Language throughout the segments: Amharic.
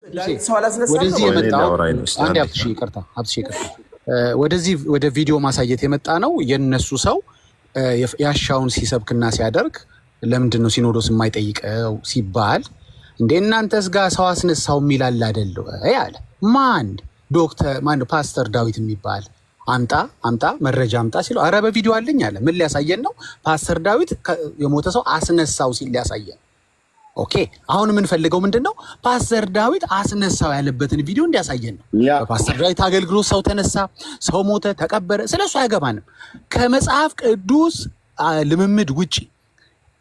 ወደዚህ የመጣው አንድ ሀብትሽ ይቅርታ ወደዚህ ወደ ቪዲዮ ማሳየት የመጣ ነው። የነሱ ሰው ያሻውን ሲሰብክና ሲያደርግ ለምንድን ነው ሲኖዶስ የማይጠይቀው ሲባል እንደ እናንተስ ጋር ሰው አስነሳው የሚላል አይደል ያለ ማን ዶክተር ማን ፓስተር ዳዊት የሚባል አምጣ መረጃ አምጣ ሲለው አረ በቪዲዮ አለኝ አለ። ምን ሊያሳየን ነው? ፓስተር ዳዊት የሞተ ሰው አስነሳው ሲል ሊያሳየን። ኦኬ አሁን የምንፈልገው ምንድነው? ፓስተር ዳዊት አስነሳው ያለበትን ቪዲዮ እንዲያሳየን ነው። በፓስተር ዳዊት አገልግሎት ሰው ተነሳ፣ ሰው ሞተ፣ ተቀበረ፣ ስለሱ አያገባንም። ከመጽሐፍ ቅዱስ ልምምድ ውጪ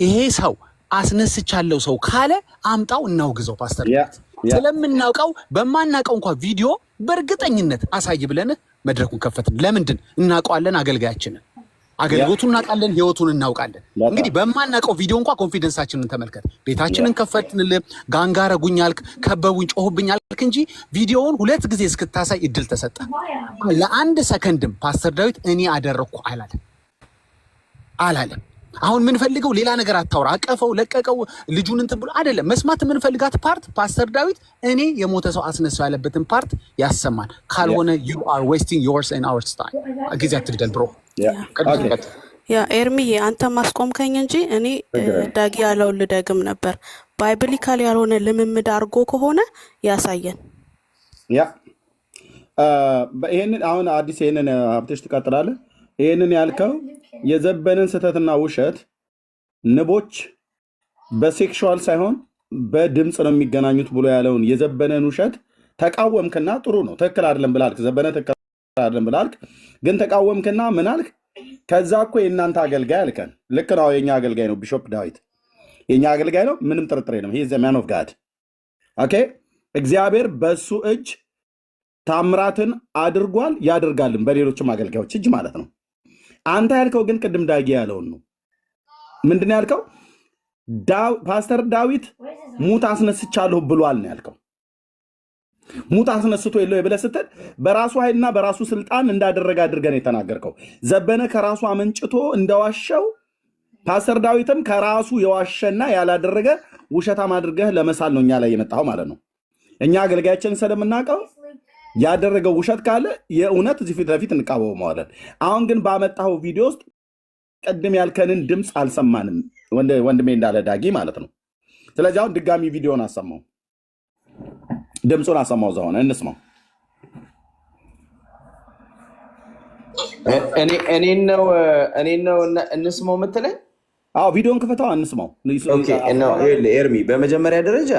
ይሄ ሰው አስነስቻለሁ ሰው ካለ አምጣው እናውግዘው። ፓስተር ዳዊት ስለምናውቀው በማናውቀው እንኳን ቪዲዮ በእርግጠኝነት አሳይ ብለን መድረኩን ከፈትን። ለምንድን እናውቀዋለን? አገልጋያችንን አገልግሎቱን እናውቃለን፣ ህይወቱን እናውቃለን። እንግዲህ በማናውቀው ቪዲዮ እንኳን ኮንፊደንሳችንን ተመልከት። ቤታችንን ከፈትንልህ፣ ጋንጋረጉኝ አልክ፣ ከበቡኝ፣ ጮሁብኝ አልክ እንጂ ቪዲዮውን 2 ጊዜ እስክታሳይ እድል ተሰጠ። ለአንድ ሰከንድም ፓስተር ዳዊት እኔ አደረኩ አላለም። አሁን የምንፈልገው ሌላ ነገር አታውራ፣ አቀፈው ለቀቀው ልጁን እንትን ብሎ አይደለም። መስማት የምንፈልጋት ፓርት ፓስተር ዳዊት እኔ የሞተ ሰው አስነሳው ያለበትን ፓርት ያሰማል። ካልሆነ you are wasting yours and our time ጊዜ አትግደል ብሮ። ያ ኤርሚዬ አንተ ማስቆምከኝ እንጂ እኔ ዳጊ ያለውን ልደግም ነበር። ባይብሊካል ያልሆነ ልምምድ አድርጎ ከሆነ ያሳየን። ይሄንን አሁን አዲስ ይሄንን ሀብትሽ ትቀጥላለህ። ይሄንን ያልከው የዘበንን ስህተትና ውሸት ንቦች በሴክሹዋል ሳይሆን በድምፅ ነው የሚገናኙት ብሎ ያለውን የዘበነን ውሸት ተቃወምክና ጥሩ ነው ትክክል አይደለም ብላልክ። ዘበነ ትክክል አይደለም ብላልክ፣ ግን ተቃወምክና ምን አልክ? ከዛ እኮ የእናንተ አገልጋይ አልከን። ልክ ነው፣ የኛ አገልጋይ ነው ቢሾፕ ዳዊት የኛ አገልጋይ ነው፣ ምንም ጥርጥር የለም። ሂ ኢዝ ዘ ማን ኦፍ ጋድ። ኦኬ እግዚአብሔር በሱ እጅ ታምራትን አድርጓል ያደርጋልን፣ በሌሎችም አገልጋዮች እጅ ማለት ነው። አንተ ያልከው ግን ቅድም ዳጊ ያለውን ነው። ምንድን ያልከው? ፓስተር ዳዊት ሙት አስነስቻለሁ ብሏል ነው ያልከው። ሙት አስነስቶ የለው ብለህ ስትል በራሱ ኃይልና በራሱ ስልጣን እንዳደረገ አድርገን የተናገርከው። ዘበነ ከራሱ አመንጭቶ እንደዋሸው ፓስተር ዳዊትም ከራሱ የዋሸና ያላደረገ ውሸታም አድርገህ ለመሳል ነው እኛ ላይ የመጣው ማለት ነው። እኛ አገልጋያችን ስለምናውቀው ያደረገው ውሸት ካለ የእውነት እዚህ ፊት ለፊት እንቃወመዋለን። አሁን ግን ባመጣው ቪዲዮ ውስጥ ቀድም ያልከንን ድምፅ አልሰማንም፣ ወንድሜ እንዳለ ዳጊ ማለት ነው። ስለዚህ አሁን ድጋሚ ቪዲዮን አሰማው፣ ድምፁን አሰማው፣ ዘሆነ እንስማው። እኔን ነው እንስማው የምትለኝ? አዎ ቪዲዮን ክፈተው፣ እንስማው። ኤርሚ በመጀመሪያ ደረጃ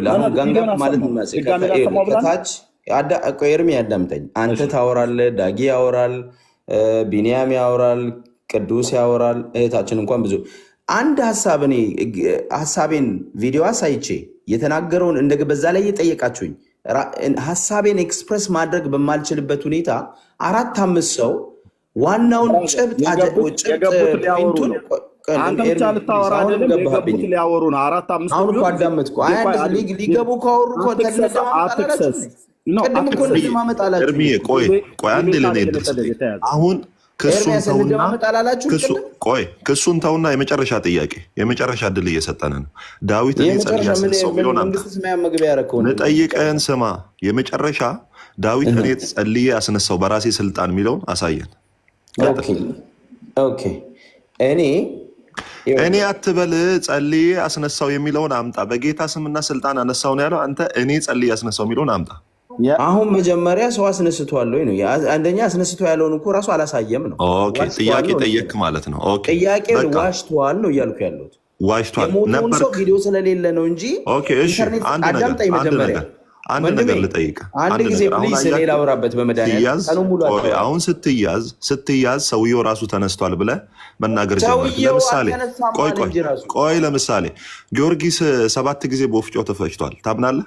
አሁን ጋንጋ ማለት ከታች ኤርሚ ያዳምጠኝ። አንተ ታወራለህ፣ ዳጊ ያወራል፣ ቢኒያም ያወራል፣ ቅዱስ ያወራል፣ እህታችን እንኳን ብዙ አንድ ሀሳብ እኔ ሀሳቤን ቪዲዮ አሳይቼ የተናገረውን በዛ ላይ የጠየቃችሁኝ ሀሳቤን ኤክስፕረስ ማድረግ በማልችልበት ሁኔታ 4-5 ሰው ዋናውን ጭብጥ ፖይንቱን አንተ ብቻ ልታወራ አይደለም፣ የገቡት ሊያወሩ ነው። 4-5 አሁን እኮ አዳመጥኩ። ሊገቡ ካወሩ እኮ አትክሰስ ቆይ አንድ አሁን ክሱን ተውና የመጨረሻ ጥያቄ የመጨረሻ እድል እየሰጠን ነው። ዳዊት ጸልዬ አስነሳው የሚለውን ልጠይቅህን ስማ። የመጨረሻ ዳዊት እኔ ጸልዬ አስነሳው በራሴ ስልጣን የሚለውን አሳየን። እኔ አትበል፣ ጸልዬ አስነሳው የሚለውን አምጣ። በጌታ ስምና ስልጣን አነሳው ነው ያለው። አንተ እኔ ጸልዬ አስነሳው የሚለውን አምጣ። አሁን መጀመሪያ ሰው አስነስቷል ወይ ነው? አንደኛ አስነስቶ ያለውን እኮ ራሱ አላሳየም ነው። ጥያቄ ጠየቅ ማለት ነው። ጥያቄ ዋሽቷል ነው እያልኩ ያለሁት። ዋሽቷል ነበር ሰው ቪዲዮ ስለሌለ ነው እንጂ። አዳምጠኝ መጀመሪያ አንድ ነገር ልጠይቅ። አንድ ጊዜ ፕሊዝ ሌላ አውራበት በመድኃኒዓለም አሁን ስትያዝ ሰውየው ራሱ ተነስቷል ብለህ መናገር ጀመርክ። ለምሳሌ ቆይ ለምሳሌ ጊዮርጊስ 7 ጊዜ በወፍጮ ተፈጭቷል። ታምናለህ?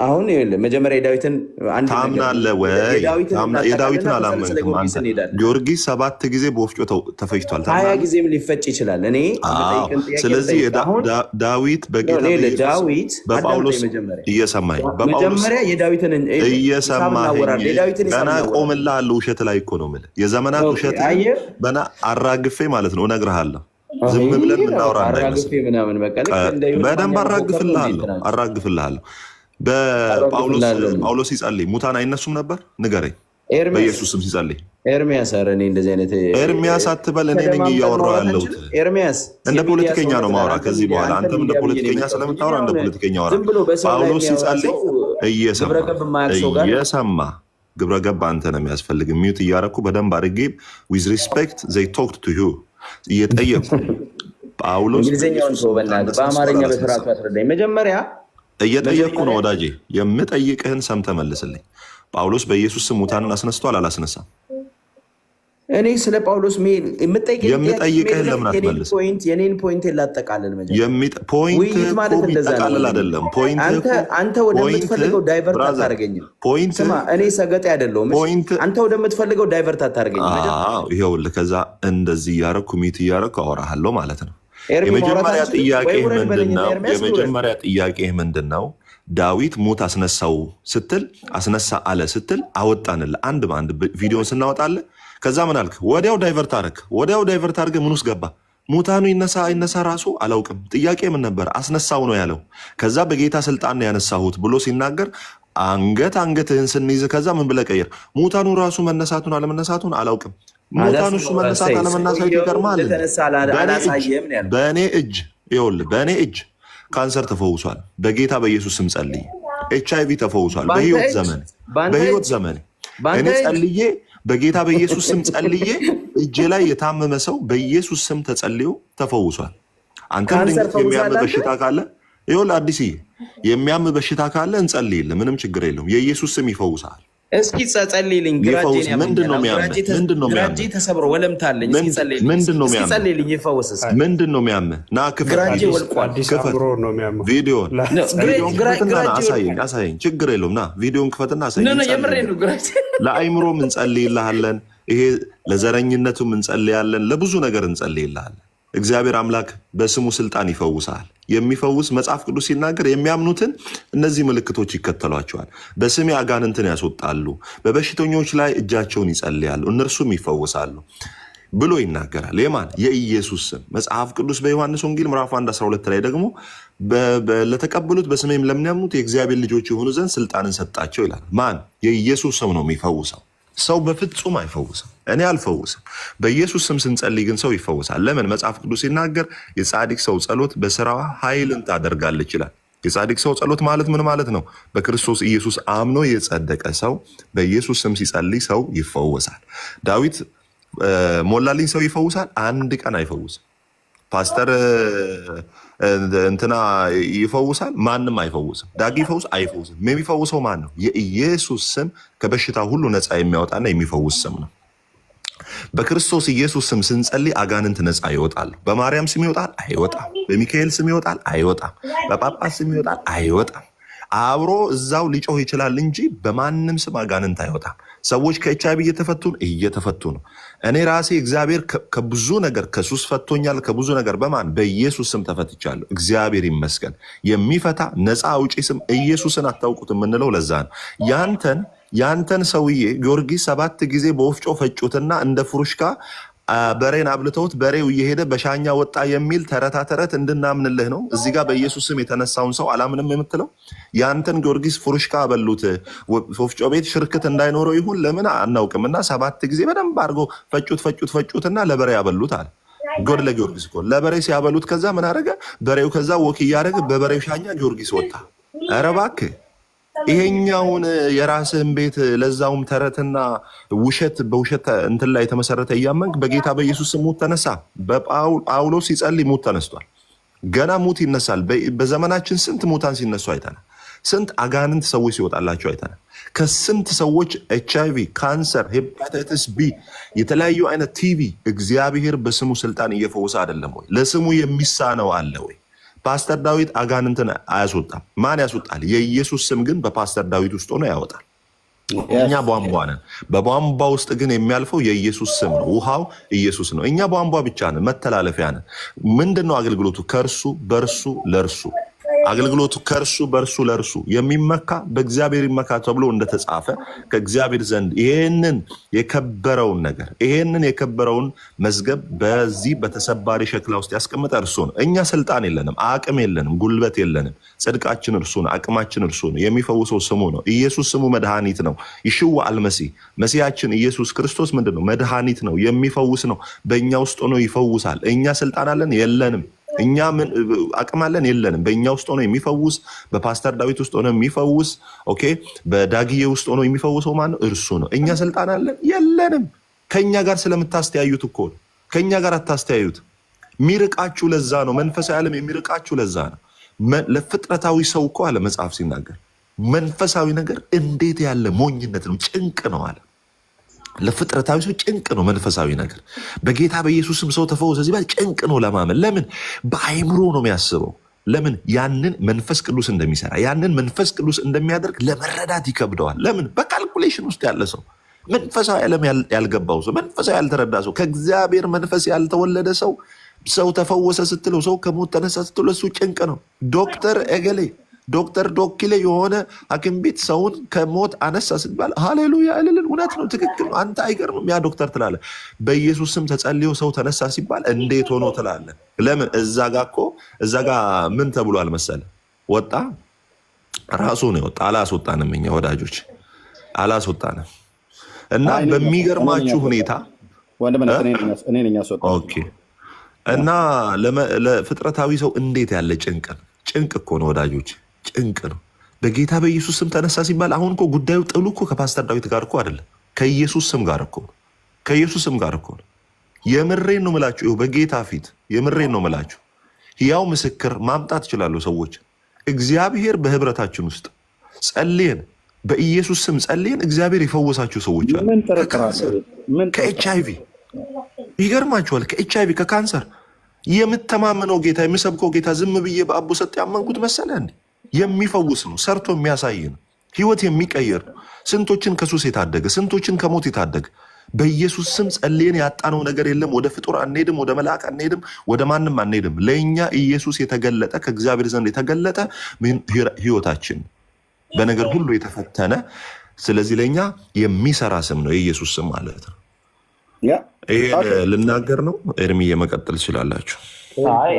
አሁን መጀመሪያ የዳዊትን ታምናለህ ወይ? የዳዊትን አላመንክም አንተ። ጊዮርጊስ 7 ጊዜ በወፍጮ ተፈጭቷል። 20 ጊዜም ሊፈጭ ይችላል። እኔ ስለዚህ ዳዊት ዳዊት በጳውሎስ እየሰማኝ መጀመሪያ የዳዊትን እየሰማኝ ገና ቆምልሃለሁ። ውሸት ላይ እኮ ነው የምልህ። የዘመናት ውሸት ገና አራግፌ ማለት ነው እነግርሃለሁ። ዝም ብለን ምናወራ እንዳይመስል በደንብ አራግፍልሃለሁ። በጳውሎስ ሲጸልይ ሙታን አይነሱም ነበር? ንገረኝ። በኢየሱስ ስም ሲጸልይ ኤርሚያስ እኔ እንደዚህ አይነት ኤርሚያስ አትበል። እኔ ነኝ እያወራሁ ያለሁት። ኤርሚያስ እንደ ፖለቲከኛ ነው ማውራ ከዚህ በኋላ። አንተም እንደ ፖለቲከኛ ስለምታወራ እንደ ፖለቲከኛ አወራ። ጳውሎስ ሲጸልይ እየሰማ ግብረ ገብ አንተ ነው የሚያስፈልግ። ሚዩት እያረኩ በደንብ አድርጌ ዊዝ ሪስፔክት ዘይ ቶክድ ቱ ዩ እየጠየቁ ጳውሎስ እንግሊዝኛውን ሰው በእናትህ በአማርኛ በስርዓቱ አስረዳኝ መጀመሪያ። እየጠየቅኩ ነው ወዳጄ፣ የምጠይቅህን ሰምተህ መልስልኝ። ጳውሎስ በኢየሱስ ስም ሙታንን አስነስቷል አላስነሳም? እኔ ስለ ጳውሎስ የምጠይቅህን ለምን አትመልስ? የኔን ፖይንት ላጠቃልል። ውይይት ማለት እንደዛ አይደለም። አንተ ወደምትፈልገው ዳይቨርት አታደርገኝም። ስማ እኔ ሰገጤ አይደለሁም። አንተ ወደምትፈልገው ዳይቨርት አታደርገኝም። ይኸውልህ ከዛ እንደዚህ እያደረኩ ሚት እያደረኩ አወራሃለሁ ማለት ነው። የመጀመሪያ ጥያቄ ምንድን ነው? ዳዊት ሙት አስነሳው ስትል አስነሳ አለ ስትል አወጣንልህ አንድ በአንድ ቪዲዮን ስናወጣልህ። ከዛ ምን አልክ? ወዲያው ዳይቨርት አድርግ ምን ውስጥ ገባ? ሙታኑ ይነሳ አይነሳ ራሱ አላውቅም። ጥያቄ ምን ነበር? አስነሳው ነው ያለው። ከዛ በጌታ ስልጣን ነው ያነሳሁት ብሎ ሲናገር አንገትህን ስንይዝ ከዛ ምን ብለህ ቀየር? ሙታኑ ራሱ መነሳቱን አለመነሳቱን አላውቅም። ሙታኑ እሱ መነሳት አለመነሳቱ ይገርማል። በእኔ እጅ ካንሰር ተፈውሷል። በጌታ በኢየሱስ ስም ጸልዬ HIV ተፈውሷል። በህይወት ዘመን እኔ ጸልዬ በጌታ በኢየሱስ ስም ጸልዬ እጄ ላይ የታመመ ሰው በኢየሱስ ስም ተጸልዮ ተፈውሷል። አንተም ድንገት የሚያም በሽታ ካለ ይኸውልህ አዲስዬ የሚያም በሽታ ካለ እንጸልይልህ፣ ምንም ችግር የለውም። የኢየሱስ ስም ይፈውሳል። እስኪ ጸልይልኝ። ግራጄ ተሰብሮ ወለምታለኝ። እስኪ ጸልይልኝ ይፈወስ። ምንድን ነው የሚያምህ? ና ክፈት ቪዲዮን አሳየኝ። ችግር የለውም። ና ቪዲዮን ክፈትና አሳየኝ። ለአይምሮም እንጸልይልሃለን። ይሄ ለዘረኝነቱም እንጸልያለን። ለብዙ ነገር እንጸልይልሃለን። እግዚአብሔር አምላክ በስሙ ስልጣን ይፈውሳል። የሚፈውስ መጽሐፍ ቅዱስ ሲናገር የሚያምኑትን እነዚህ ምልክቶች ይከተሏቸዋል። በስሜ አጋንንትን ያስወጣሉ፣ በበሽተኞች ላይ እጃቸውን ይጸልያሉ፣ እነርሱም ይፈውሳሉ ብሎ ይናገራል። የማን? የኢየሱስ ስም። መጽሐፍ ቅዱስ በዮሐንስ ወንጌል ምዕራፍ 1:12 ላይ ደግሞ ለተቀበሉት በስሜም ለሚያምኑት የእግዚአብሔር ልጆች የሆኑ ዘንድ ስልጣንን ሰጣቸው ይላል። ማን? የኢየሱስ ስም ነው የሚፈውሰው። ሰው በፍጹም አይፈውስም። እኔ አልፈውስም። በኢየሱስ ስም ስንጸልይ ግን ሰው ይፈውሳል። ለምን? መጽሐፍ ቅዱስ ሲናገር የጻድቅ ሰው ጸሎት በስራዋ ኃይልን ታደርጋለች ይላል። የጻድቅ ሰው ጸሎት ማለት ምን ማለት ነው? በክርስቶስ ኢየሱስ አምኖ የጸደቀ ሰው በኢየሱስ ስም ሲጸልይ ሰው ይፈወሳል። ዳዊት ሞላልኝ ሰው ይፈውሳል? አንድ ቀን አይፈውስም። ፓስተር እንትና ይፈውሳል? ማንም አይፈውስም። ዳጊ ይፈውስ? አይፈውስም። የሚፈውሰው ማን ነው? የኢየሱስ ስም ከበሽታ ሁሉ ነፃ የሚያወጣና የሚፈውስ ስም ነው። በክርስቶስ ኢየሱስ ስም ስንጸልይ አጋንንት ነፃ ይወጣሉ። በማርያም ስም ይወጣል? አይወጣም። በሚካኤል ስም ይወጣል? አይወጣም። በጳጳስ ስም ይወጣል? አይወጣም። አብሮ እዛው ሊጮህ ይችላል እንጂ በማንም ስም አጋንንት አይወጣም። ሰዎች ከኤችአይቪ እየተፈቱ ነው። እኔ ራሴ እግዚአብሔር ከብዙ ነገር ከሱስ ፈቶኛል። ከብዙ ነገር በማን? በኢየሱስ ስም ተፈትቻለሁ። እግዚአብሔር ይመስገን። የሚፈታ ነፃ አውጪ ስም ኢየሱስን አታውቁት የምንለው ለዛ ነው። ያንተን ሰውዬ ጊዮርጊስ 7 ጊዜ በወፍጮ ፈጩትና እንደ ፍሩሽካ በሬን አብልተውት በሬው እየሄደ በሻኛ ወጣ የሚል ተረት እንድናምንልህ ነው። እዚህ ጋር በኢየሱስ ስም የተነሳውን ሰው አላምንም የምትለው? ያንተን ጊዮርጊስ ፍሩሽካ አበሉት። ወፍጮ ቤት ሽርክት እንዳይኖረው ይሁን ለምን አናውቅም። እና 7 ጊዜ በደንብ አድርገው ፈጩትና ለበሬ ያበሉት አለ። ጎድ ለጊዮርጊስ እኮ ለበሬ ሲያበሉት ከዛ ምን አደረገ? በሬው ከዛ ወክ እያደረገ በበሬው ሻኛ ጊዮርጊስ ወጣ። ኧረ እባክህ ይሄኛውን የራስህን ቤት ለዛውም ተረትና በውሸት እንትን ላይ የተመሰረተ እያመንክ በጌታ በኢየሱስ ስም ሙት ተነሳ። በጳውሎስ ሲጸልይ ሙት ተነስቷል። ገና ሙት ይነሳል። በዘመናችን ስንት ሙታን ሲነሱ አይተናል። ስንት አጋንንት ሰዎች ሲወጣላቸው አይተናል። ከስንት ሰዎች HIV፣ ካንሰር፣ ሄፓታይተስ B፣ የተለያዩ አይነት ቲቪ እግዚአብሔር በስሙ ስልጣን እየፈወሰ አይደለም ወይ? ለስሙ የሚሳነው አለ ወይ? ፓስተር ዳዊት አጋንንትን አያስወጣም። ማን ያስወጣል? የኢየሱስ ስም ግን በፓስተር ዳዊት ውስጥ ሆኖ ያወጣል። እኛ ቧንቧ ነን። በቧንቧ ውስጥ ግን የሚያልፈው የኢየሱስ ስም ነው። ውሃው ኢየሱስ ነው። እኛ ቧንቧ ብቻ ነን፣ መተላለፊያ ነን። ምንድነው አገልግሎቱ? ከእርሱ በእርሱ ለእርሱ አገልግሎቱ ከእርሱ በእርሱ ለእርሱ የሚመካ በእግዚአብሔር ይመካ ተብሎ እንደተጻፈ ከእግዚአብሔር ዘንድ ይሄንን የከበረውን መዝገብ በዚህ በተሰባሪ ሸክላ ውስጥ ያስቀመጠ እርሱ ነው። እኛ ስልጣን የለንም፣ አቅም የለንም፣ ጉልበት የለንም። ጽድቃችን እርሱ ነው፣ አቅማችን እርሱ ነው። የሚፈውሰው ስሙ ነው። ኢየሱስ ስሙ መድኃኒት ነው። ይሽዋ አልመሲህ መሲያችን ኢየሱስ ክርስቶስ ምንድን ነው? መድኃኒት ነው፣ የሚፈውስ ነው። በእኛ ውስጥ ሆኖ ይፈውሳል። እኛ ስልጣን አለን? የለንም። እኛ ምን አቅም አለን? የለንም። በእኛ ውስጥ ሆኖ የሚፈውስ በፓስተር ዳዊት ውስጥ ሆኖ የሚፈውስ ኦኬ፣ በዳግዬ ውስጥ ሆኖ የሚፈውሰው ማን ነው? እርሱ ነው። እኛ ስልጣን አለን? የለንም። ከእኛ ጋር ስለምታስተያዩት እኮ ነው። ከእኛ ጋር አታስተያዩት። የሚርቃችሁ ለዛ ነው። መንፈሳዊ ዓለም የሚርቃችሁ ለዛ ነው። ለፍጥረታዊ ሰው እኮ አለ መጽሐፍ ሲናገር መንፈሳዊ ነገር እንዴት ያለ ሞኝነት ነው፣ ጭንቅ ነው አለ። ለፍጥረታዊ ሰው ጭንቅ ነው መንፈሳዊ ነገር። በጌታ በኢየሱስም ሰው ተፈወሰ ሲባል ጭንቅ ነው ለማመን። ለምን? በአይምሮ ነው የሚያስበው። ለምን? ያንን መንፈስ ቅዱስ እንደሚሰራ ያንን መንፈስ ቅዱስ እንደሚያደርግ ለመረዳት ይከብደዋል። ለምን? በካልኩሌሽን ውስጥ ያለ ሰው፣ መንፈሳዊ ዓለም ያልገባው ሰው፣ መንፈሳዊ ያልተረዳ ሰው፣ ከእግዚአብሔር መንፈስ ያልተወለደ ሰው ሰው ተፈወሰ ስትለው፣ ሰው ከሞት ተነሳ ስትለው እሱ ጭንቅ ነው። ዶክተር እገሌ ዶክተር ዶክሌ የሆነ ሐኪም ቤት ሰውን ከሞት አነሳ ስትባል ሃሌሉያ እልልን። እውነት ነው፣ ትክክል ነው። አንተ አይገርምም ያ ዶክተር ትላለህ። በኢየሱስ ስም ተጸልዮ ሰው ተነሳ ሲባል እንዴት ሆኖ ትላለህ። ለምን? እዛ ጋ ምን ተብሏል መሰለ? ወጣ ራሱ ነው የወጣ። አላስወጣንም፣ እኛ ወዳጆች አላስወጣንም። እና በሚገርማችሁ ሁኔታ እና ለፍጥረታዊ ሰው እንዴት ያለ ጭንቅ ነው። ጭንቅ እኮ ነው ወዳጆች፣ ጭንቅ ነው። በጌታ በኢየሱስ ስም ተነሳ ሲባል አሁን እኮ ጉዳዩ ጥሉ እኮ ከፓስተር ዳዊት ጋር እኮ አይደለም፣ ከኢየሱስ ስም ጋር እኮ ነው። ከኢየሱስ ስም ጋር እኮ ነው። የምሬን ነው ምላችሁ። ይኸው በጌታ ፊት የምሬን ነው ምላችሁ። ሕያው ምስክር ማምጣት ይችላሉ ሰዎች። እግዚአብሔር በህብረታችን ውስጥ ጸልየን፣ በኢየሱስ ስም ጸልየን እግዚአብሔር የፈወሳችሁ ሰዎች አሉ። ከኤች አይ ቪ ይገርማችኋል፣ ከኤች አይ ቪ ከካንሰር የምተማመነው ጌታ የምሰብከው ጌታ ዝም ብዬ በአቦ ሰጥ ያመንኩት መሰለ እንዴ? የሚፈውስ ነው፣ ሰርቶ የሚያሳይ ነው፣ ህይወት የሚቀይር ነው። ስንቶችን ከሱስ የታደገ ስንቶችን ከሞት የታደገ። በኢየሱስ ስም ጸልየን ያጣነው ነገር የለም። ወደ ፍጡር አንሄድም፣ ወደ መልአክ አንሄድም፣ ወደ ማንም አንሄድም። ለእኛ ኢየሱስ የተገለጠ ከእግዚአብሔር ዘንድ የተገለጠ ህይወታችን በነገር ሁሉ የተፈተነ፣ ስለዚህ ለእኛ የሚሰራ ስም ነው የኢየሱስ ስም ማለት ነው። ይሄን ልናገር ነው። ኤርሚ መቀጠል ትችላላችሁ።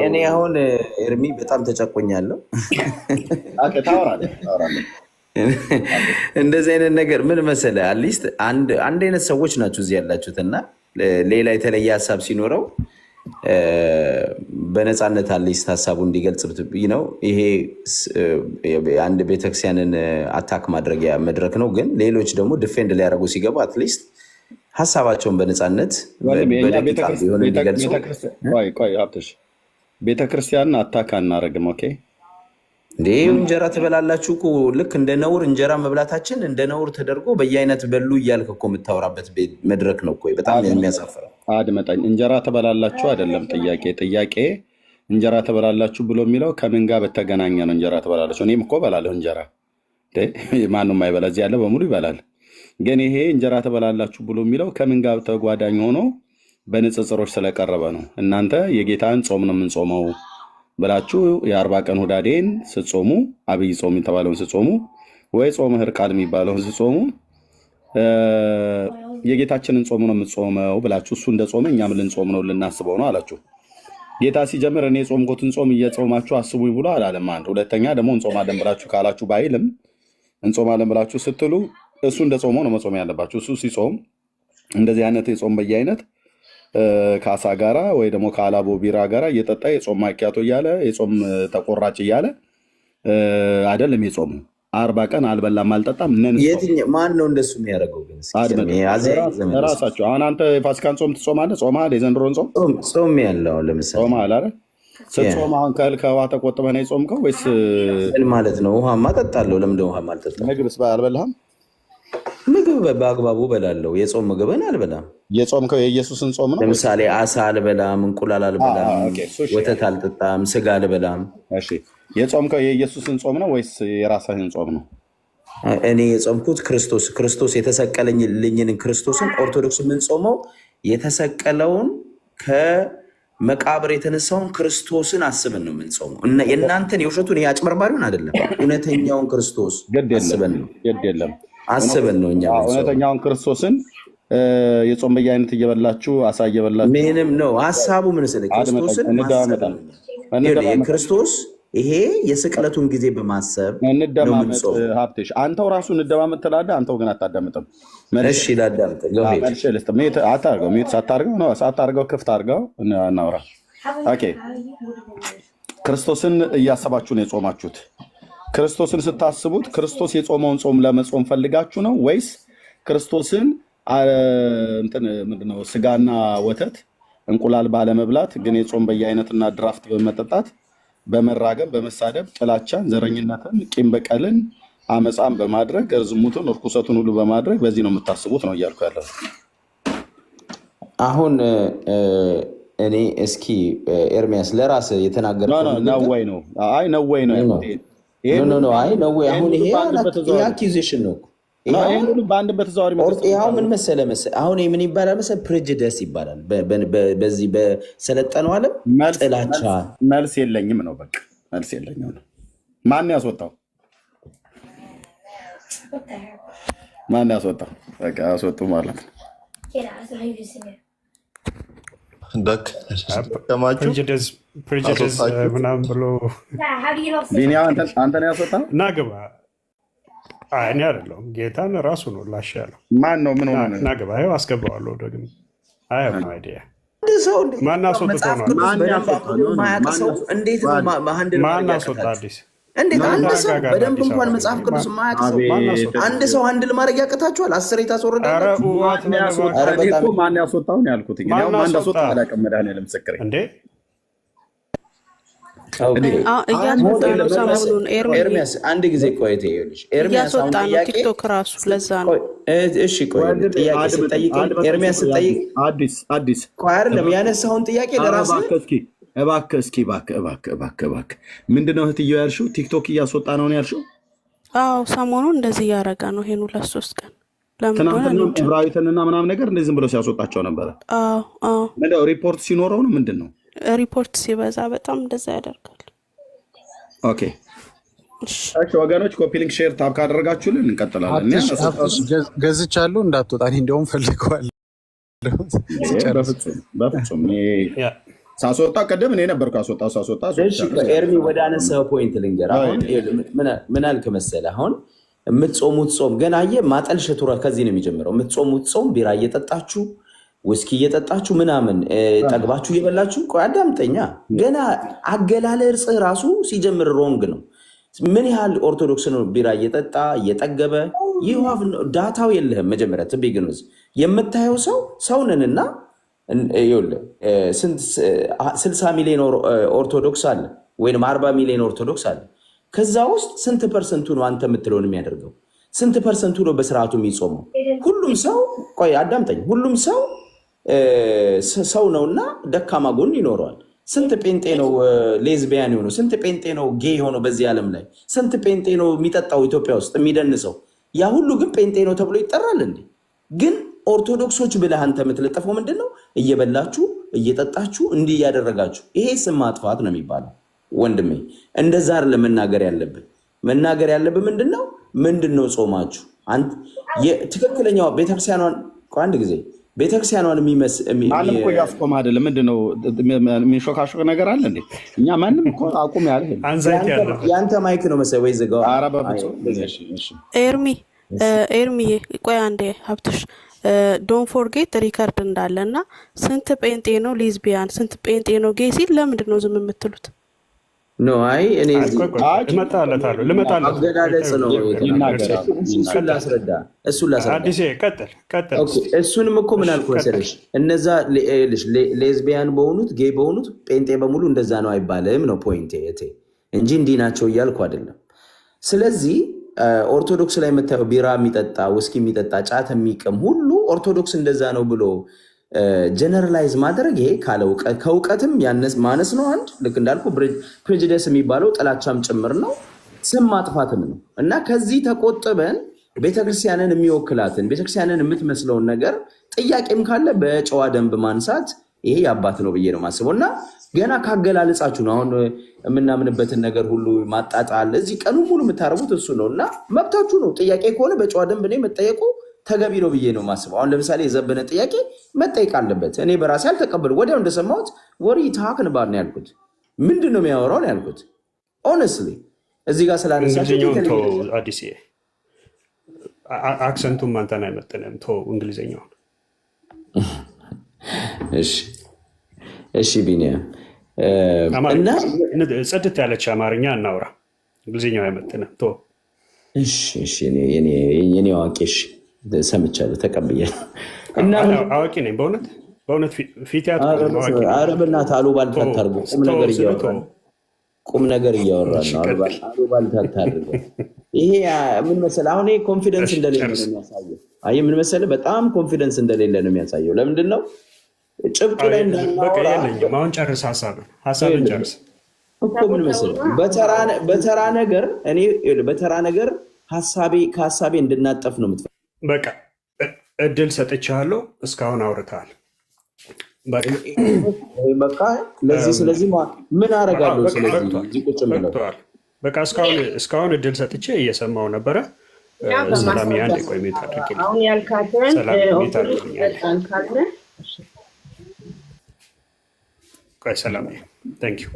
እኔ አሁን ኤርሚ በጣም ተጨቆኛለሁ። እንደዚህ አይነት ነገር ምን መሰለህ፣ አትሊስት አንድ አይነት ሰዎች ናቸው እዚህ ያላችሁት እና ሌላ የተለየ ሀሳብ ሲኖረው በነፃነት አትሊስት ሀሳቡ እንዲገልጽ ነው። ይሄ አንድ ቤተክርስቲያንን አታክ ማድረጊያ መድረክ ነው። ግን ሌሎች ደግሞ ዲፌንድ ሊያደርጉ ሲገቡ አትሊስት ሀሳባቸውን በነፃነት ቤተክርስቲያንን አታክ አናረግም። ኦኬ እንዴ እንጀራ ትበላላችሁ እኮ ልክ እንደ ነውር እንጀራ መብላታችን እንደ ነውር ተደርጎ በየአይነት በሉ እያልክ እኮ የምታወራበት መድረክ ነው እኮ። በጣም የሚያሳፍረው። አድመጣኝ። እንጀራ ትበላላችሁ አይደለም ጥያቄ እንጀራ ትበላላችሁ ብሎ የሚለው ከምን ጋር በተገናኘ ነው? እንጀራ ትበላላችሁ። እኔም እኮ በላለሁ እንጀራ። ማንም አይበላ፣ እዚህ ያለ በሙሉ ይበላል። ግን ይሄ እንጀራ ትበላላችሁ ብሎ የሚለው ከምን ጋር ተጓዳኝ ሆኖ በንጽጽሮች ስለቀረበ ነው። እናንተ የጌታን ጾም ነው የምንጾመው ብላችሁ የ40 ቀን ሁዳዴን ስትጾሙ፣ አብይ ጾም የተባለውን ስትጾሙ፣ ወይ ጾመ ሕርቃል የሚባለውን ስትጾሙ የጌታችንን ጾም ነው የምትጾመው ብላችሁ እሱ እንደ ጾመ እኛም ልንጾም ነው ልናስበው ነው አላችሁ። ጌታ ሲጀምር እኔ የጾምኩትን ጾም እየጾማችሁ አስቡኝ ብሎ አላለም። አንድ ሁለተኛ ደግሞ እንጾማለን ብላችሁ ካላችሁ ባይልም እንጾማለን ብላችሁ ስትሉ እሱ እንደ ጾመው ነው መጾም ያለባችሁ። እሱ ሲጾም እንደዚህ አይነት የጾም በየአይነት ከአሳ ጋራ ወይ ደግሞ ከአላቦ ቢራ ጋራ እየጠጣ የጾም ማኪያቶ እያለ የጾም ተቆራጭ እያለ አይደለም የጾሙ። 40 ቀን አልበላም አልጠጣም። ማን ነው እንደሱ የሚያደርገው? ራሳቸው። አሁን አንተ የፋሲካን ጾም ትጾማለህ? ጾመሃል? የዘንድሮን ጾም ያለው ለምሳሌ ጾመሃል አይደል? ስትጾም አሁን ከውሃ ተቆጥበህ ነው የጾምከው ወይስ ማለት ነው? ውሃማ እጠጣለሁ። ለምንድን ነው ውሃ አልጠጣም? ምግብስ አልበላህም? ምግብ በአግባቡ በላለው። የጾም ምግብን አልበላም። የጾምከው የኢየሱስን ጾም ነው። ለምሳሌ አሳ አልበላም፣ እንቁላል አልበላም፣ ወተት አልጠጣም፣ ስጋ አልበላም። የጾምከው የኢየሱስን ጾም ነው ወይስ የራስህን ጾም ነው? እኔ የጾምኩት ክርስቶስ የተሰቀለልኝን ክርስቶስን። ኦርቶዶክስ የምንጾመው የተሰቀለውን መቃብር የተነሳውን ክርስቶስን አስበን ነው የምንጾመው። የእናንተን የውሸቱን ይሄ አጭበርባሪውን አይደለም፣ እውነተኛውን ክርስቶስ አስበን ነው እኛ የምንጾመው። እውነተኛውን ክርስቶስን የጾም በየአይነት እየበላችሁ አሳ እየበላችሁ ምንም ነው ሀሳቡ። ምን ስለ ክርስቶስን ክርስቶስ ይሄ የስቅለቱን ጊዜ በማሰብ እንደማመጥ ሀብትሽ አንተው ራሱ እንደማመጥ ትላለህ። አንተው ግን አታዳምጥም። እሺ ላዳምጥ። ሳታርገው ክፍት አድርገው እናውራ። ኦኬ ክርስቶስን እያሰባችሁ ነው የጾማችሁት። ክርስቶስን ስታስቡት ክርስቶስ የጾመውን ጾም ለመጾም ፈልጋችሁ ነው ወይስ ክርስቶስን ምንድነው ስጋና ወተት እንቁላል ባለመብላት ግን የጾም በየአይነትና ድራፍት በመጠጣት በመራገም በመሳደብ ጥላቻን፣ ዘረኝነትን፣ ቂም በቀልን፣ አመፃን በማድረግ እርዝሙትን፣ እርኩሰቱን ሁሉ በማድረግ በዚህ ነው የምታስቡት ነው እያልኩ ያለው። አሁን እኔ እስኪ ኤርሚያስ ለራስ የተናገርከው ነወይ ነው። አይ ነወይ ነው። አይ ነወይ አሁን ይሄ አኪዜሽን ነው። በአንድ በተዘዋዋሪ ይኸው ምን መሰለህ አሁን ምን ይባላል መሰለህ ፕሬጁዲስ ይባላል። በዚህ በሰለጠነው ዓለም ጥላቻ መልስ የለኝም ነው። በቃ መልስ የለኝም ነው። ማን ያስወጣው? ማን ያስወጣው? በቃ ያስወጡ ማለት ነው። ፕሬጁዲስ ምናምን ብሎ ቢኒያ አንተን ያስወጣው ናግባ እኔ አይደለሁም ጌታን ራሱ ነው ላሽ ያለው። ማን ነው? ምን ሆነ? ናግባ ይኸው አስገባዋለሁ። ደግሞ አይ ሃቭ ኖ አይዲያ ማን አስወጥቶ ነው? ማን አስወጣ? አዲስ እንዴት አንድ ሰው በደንብ እንኳን መጽሐፍ ቅዱስ ማያውቅ ሰው አንድ ሰው አንድል ማድረግ ያቅታችኋል? 10 የታስወረዳችሁ ማን ያስወጣው ነው ያልኩት። ግን ያው ማን እንዳስወጣ አላውቅም። መድኃኒዓለም ምስክሬ እንዴ ኤርሚያስ አንድ ጊዜ ቆይተ ይኸውልሽ፣ ኤርሚያስ አሁን ጥያቄ ቲክቶክ ራሱ ለዛ ነው። እሺ ቆይ ጥያቄ ስጠይቅ ኤርሚያስ ስጠይቅ አዲስ ቆይ አይደለም ያነሳውን ጥያቄ ለራስ እባክህ ምንድነው እህትዬው ያልሽው? ቲክቶክ እያስወጣ ነው ያልሽው? አዎ ሰሞኑን እንደዚህ እያደረገ ነው። ይሄን 2-3 ቀን ትናንትና ዕብራዊትንና ምናምን ነገር እንደዚህ ዝም ብሎ ሲያስወጣቸው ነበረ። ምንድነው ሪፖርት ሲኖረው ነው? ምንድን ነው ሪፖርት ሲበዛ በጣም እንደዛ ያደርጋል። ኦኬ እሺ ወገኖች፣ ኮፒ ሊንክ ሼር ታብ ካደረጋችሁልን እንቀጥላለን። ገዝቻለሁ እንዳትወጣ እኔ እንደውም ፈልገዋለሁ። በፍጹም ሳስወጣ ቀደም እኔ ነበርኩ ሳስወጣ። ኤርሚ ወደ አነሳው ፖይንት ልንገር። አሁን ምን አልክ መሰለህ፣ አሁን የምትጾሙት ጾም ገና ማጠልሸቱ ከዚህ ነው የሚጀምረው። የምትጾሙት ጾም ቢራ እየጠጣችሁ ውስኪ እየጠጣችሁ ምናምን ጠግባችሁ እየበላችሁ፣ ቆይ አዳምጠኛ። ገና አገላለጽህ ራሱ ሲጀምር ሮንግ ነው። ምን ያህል ኦርቶዶክስ ነው ቢራ እየጠጣ እየጠገበ? ይህ ዳታው የለህም። መጀመሪያ ትቢግኖዝ የምታየው ሰውንንና 60 ሚሊዮን ኦርቶዶክስ አለ ወይም 40 ሚሊዮን ኦርቶዶክስ አለ። ከዛ ውስጥ ስንት ፐርሰንቱ ነው አንተ የምትለውን የሚያደርገው? ስንት ፐርሰንቱ ነው በስርዓቱ የሚጾመው? ሁሉም ሰው ቆይ አዳምጠኝ፣ ሁሉም ሰው ነውና ደካማ ጎን ይኖረዋል። ስንት ጴንጤ ነው ሌዝቢያን የሆነው? ስንት ጴንጤ ነው ጌ የሆነው? በዚህ ዓለም ላይ ስንት ጴንጤ ነው የሚጠጣው ኢትዮጵያ ውስጥ የሚደንሰው? ያ ሁሉ ግን ጴንጤ ነው ተብሎ ይጠራል እንዴ? ግን ኦርቶዶክሶች ብለህ አንተ የምትለጠፈው ምንድን ነው? እየበላችሁ እየጠጣችሁ እንዲህ እያደረጋችሁ፣ ይሄ ስም ማጥፋት ነው የሚባለው። ወንድሜ እንደዛ አይደለም መናገር ያለብን። መናገር ያለብን ምንድን ነው ጾማችሁ? ትክክለኛው ቤተክርስቲያኗን አንድ ጊዜ ቤተክርስቲያኗን ማንም እኮ እያስቆመ አይደለም። ምንድን ነው የሚሾካሾክ ነገር አለ እንዴ? እኛ ማንም እኮ አቁም ያለ የአንተ ማይክ ነው መሰለኝ ወይ ዝጋው። ኤርሚዬ ቆይ አንዴ ሀብትሽ ዶን ፎርጌት ሪከርድ እንዳለ እና ስንት ጴንጤ ነው ሌዝቢያን፣ ስንት ጴንጤ ነው ጌ ሲል ለምንድን ነው ዝም የምትሉት? ኖ አይ እኔ ልመጣለታለሁ ነው እሱን ላስረዳ። እሱንም እኮ ምን አልኩ መሰለሽ፣ እነዛ ሌዝቢያን በሆኑት ጌይ በሆኑት ጴንጤ በሙሉ እንደዛ ነው አይባልም ነው ፖይንቴ እንጂ እንዲህ ናቸው እያልኩ አይደለም። ስለዚህ ኦርቶዶክስ ላይ የምታየው ቢራ የሚጠጣ ውስኪ የሚጠጣ ጫት የሚቅም ሁሉ ኦርቶዶክስ እንደዛ ነው ብሎ ጀነራላይዝ ማድረግ ይሄ ከእውቀትም ማነስ ነው። አንድ ልክ እንዳልኩ ፕሬጁዲስ የሚባለው ጥላቻም ጭምር ነው፣ ስም ማጥፋትም ነው። እና ከዚህ ተቆጥበን ቤተክርስቲያንን የሚወክላትን ቤተክርስቲያንን የምትመስለውን ነገር ጥያቄም ካለ በጨዋ ደንብ ማንሳት ይሄ የአባት ነው ብዬ ነው የማስበው። እና ገና ካገላለጻችሁ ነው አሁን የምናምንበትን ነገር ሁሉ ማጣጣል እዚህ ቀኑ ሙሉ የምታረጉት እሱ ነው። እና መብታችሁ ነው። ጥያቄ ከሆነ በጨዋ ደንብ እኔ መጠየቁ ተገቢ ነው ብዬ ነው የማስበው። አሁን ለምሳሌ የዘበነ ጥያቄ መጠየቅ አለበት። እኔ በራሴ አልተቀበሉ ወዲያው እንደሰማሁት ወሪ ታክን ባር ነው ያልኩት። ምንድን ነው የሚያወራው ነው ያልኩት። ኦነስትሊ እዚህ ጋር ስላነሳችሁ አዲስ አክሰንቱም አንተን አይመጥንም። እንግሊዝኛውን እሺ ቢኒያም እና ጽድት ያለች አማርኛ እናውራ። እንግሊዝኛው አይመጥንም። የኔ አዋቂሽ ሰምቻለሁ፣ ተቀብያለሁ። እና አዋቂ ነኝ በእውነት ፊት በእናትህ አሉባልታ አታርጉ። ቁም ነገር እያወራን ነው። አሉባልታ አታርጉ። ይሄ ምን መሰለህ አሁን ኮንፊደንስ እንደሌለ ነው የሚያሳየው። አየህ ምን መሰለህ በጣም ኮንፊደንስ እንደሌለ ነው የሚያሳየው። ለምንድን ነው ጭብጡ ላይ እንዳናወራ አሁን ጨርስ፣ ሀሳብን ጨርስ እኮ ምን መሰለህ በተራ ነገር ከሀሳቤ እንድናጠፍ ነው የምትፈልገው። በቃ እድል ሰጥቻለሁ፣ እስካሁን አውርተሃል። በቃ ስለዚህ ምን አደርጋለሁ? በቃ እስካሁን እድል ሰጥቼ እየሰማው ነበረ። ሰላም ያን ቆይ ሚት አድርግልኝ። አሁን ያልካትን ቆይ ሰላም ታንክ ዩ።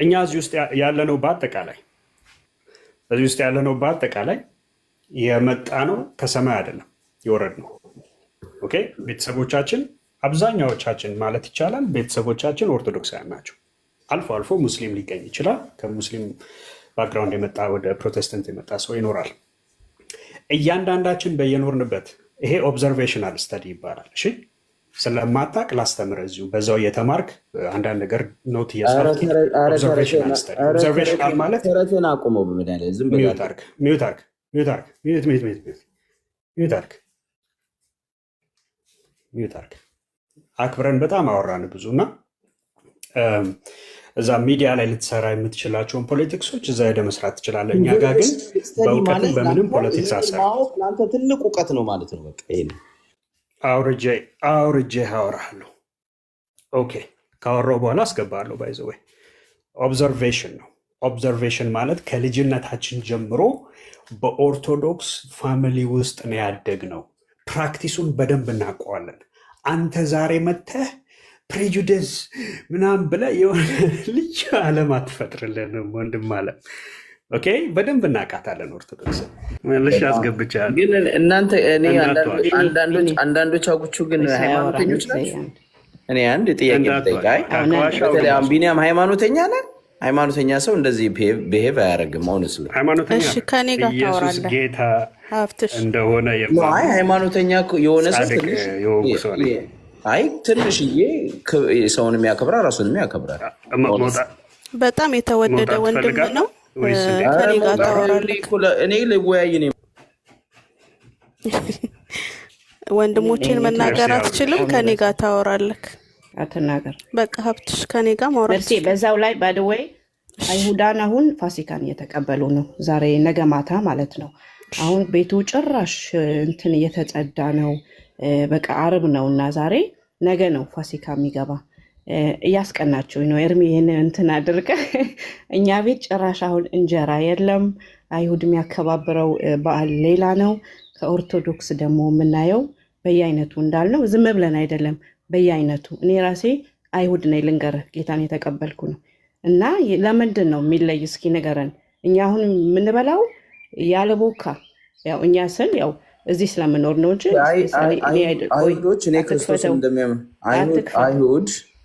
እኛ እዚህ ውስጥ ያለነው በአጠቃላይ የመጣ ነው ከሰማይ አይደለም የወረድ ነው። ኦኬ ቤተሰቦቻችን አብዛኛዎቻችን ማለት ይቻላል ቤተሰቦቻችን ኦርቶዶክሳውያን ናቸው። አልፎ አልፎ ሙስሊም ሊገኝ ይችላል። ከሙስሊም ባክግራውንድ የመጣ ወደ ፕሮቴስታንት የመጣ ሰው ይኖራል። እያንዳንዳችን በየኖርንበት ይሄ ኦብዘርቬሽናል ስተዲ ይባላል። እሺ ስለማታቅ ላስተምር እዚሁ በዛው እየተማርክ አንዳንድ ነገር ኖት እያሳልክ ኦብዘርቬሽናል ማለት ተረትን አቁመው በመድኃኒዓለም ዝም ብለህ ሚዩት አርግ። አክብረን በጣም አወራን ብዙ እና እዛ ሚዲያ ላይ ልትሰራ የምትችላቸውን ፖለቲክሶች እዛ ሄደ መስራት ትችላለህ። እኛ ጋር ግን በእውቀትም በምንም ፖለቲክስ ለአንተ ትልቅ እውቀት ነው ማለት ነው። በቃ አውርጄ አወራለሁ። ኦኬ ካወራሁ በኋላ አስገባለሁ። ባይ ዘ ወይ ኦብዘርቬሽን ነው። ኦብዘርቬሽን ማለት ከልጅነታችን ጀምሮ በኦርቶዶክስ ፋሚሊ ውስጥ ነው ያደግነው። ፕራክቲሱን በደንብ እናውቀዋለን። አንተ ዛሬ መተህ ፕሬጁዲስ ምናምን ብለህ የሆነ ልጅ ዓለም አትፈጥርልንም ወንድም አለም። ኦኬ በደንብ እናውቃታለን ኦርቶዶክስ። መልሼ አስገብቻለሁ። ግን እናንተ አንዳንዶች አጉቹ ግን ሃይማኖተኞች ናቸው። እኔ አንድ ጥያቄ ልጠይቅህ። በተለይ ቢኒያም ሃይማኖተኛ ነህ? ሃይማኖተኛ ሰው እንደዚህ ብሄቭ አያደርግም። ሆነስ እሺ ከኔ ጋር ኢየሱስ ጌታ እንደሆነ ሃይማኖተኛ የሆነ ሰው ትንሽዬ ሰውን የሚያከብራ ራሱን የሚያከብራል። በጣም የተወደደ ወንድም ነው። ከኔ ጋር ታወራለህ። እኔ ልወያይ ነው። ወንድሞችን መናገር አትችልም? ከኔ ጋር ታወራለህ። አትናገር። በቃ ሀብትሽ ከኔ ጋር ማውራት በዛው ላይ ባድወይ አይሁዳን አሁን ፋሲካን እየተቀበሉ ነው። ዛሬ ነገ ማታ ማለት ነው። አሁን ቤቱ ጭራሽ እንትን እየተጸዳ ነው። በቃ አርብ ነው እና ዛሬ ነገ ነው ፋሲካ የሚገባ። እያስቀናቸው ነው። ኤርሚ ይህን እንትን አድርገ እኛ ቤት ጭራሽ አሁን እንጀራ የለም። አይሁድ የሚያከባብረው በዓል ሌላ ነው። ከኦርቶዶክስ ደግሞ የምናየው በየአይነቱ እንዳልነው ዝም ብለን አይደለም፣ በየአይነቱ። እኔ ራሴ አይሁድ ነኝ ልንገርህ፣ ጌታን የተቀበልኩ ነው። እና ለምንድን ነው የሚለይ? እስኪ ንገረን። እኛ አሁን የምንበላው ያለ ቦካ፣ ያው እኛ ስል ያው እዚህ ስለምኖር ነው እንጂ አይሁዶች እኔ ክርስቶስ እንደሚያምን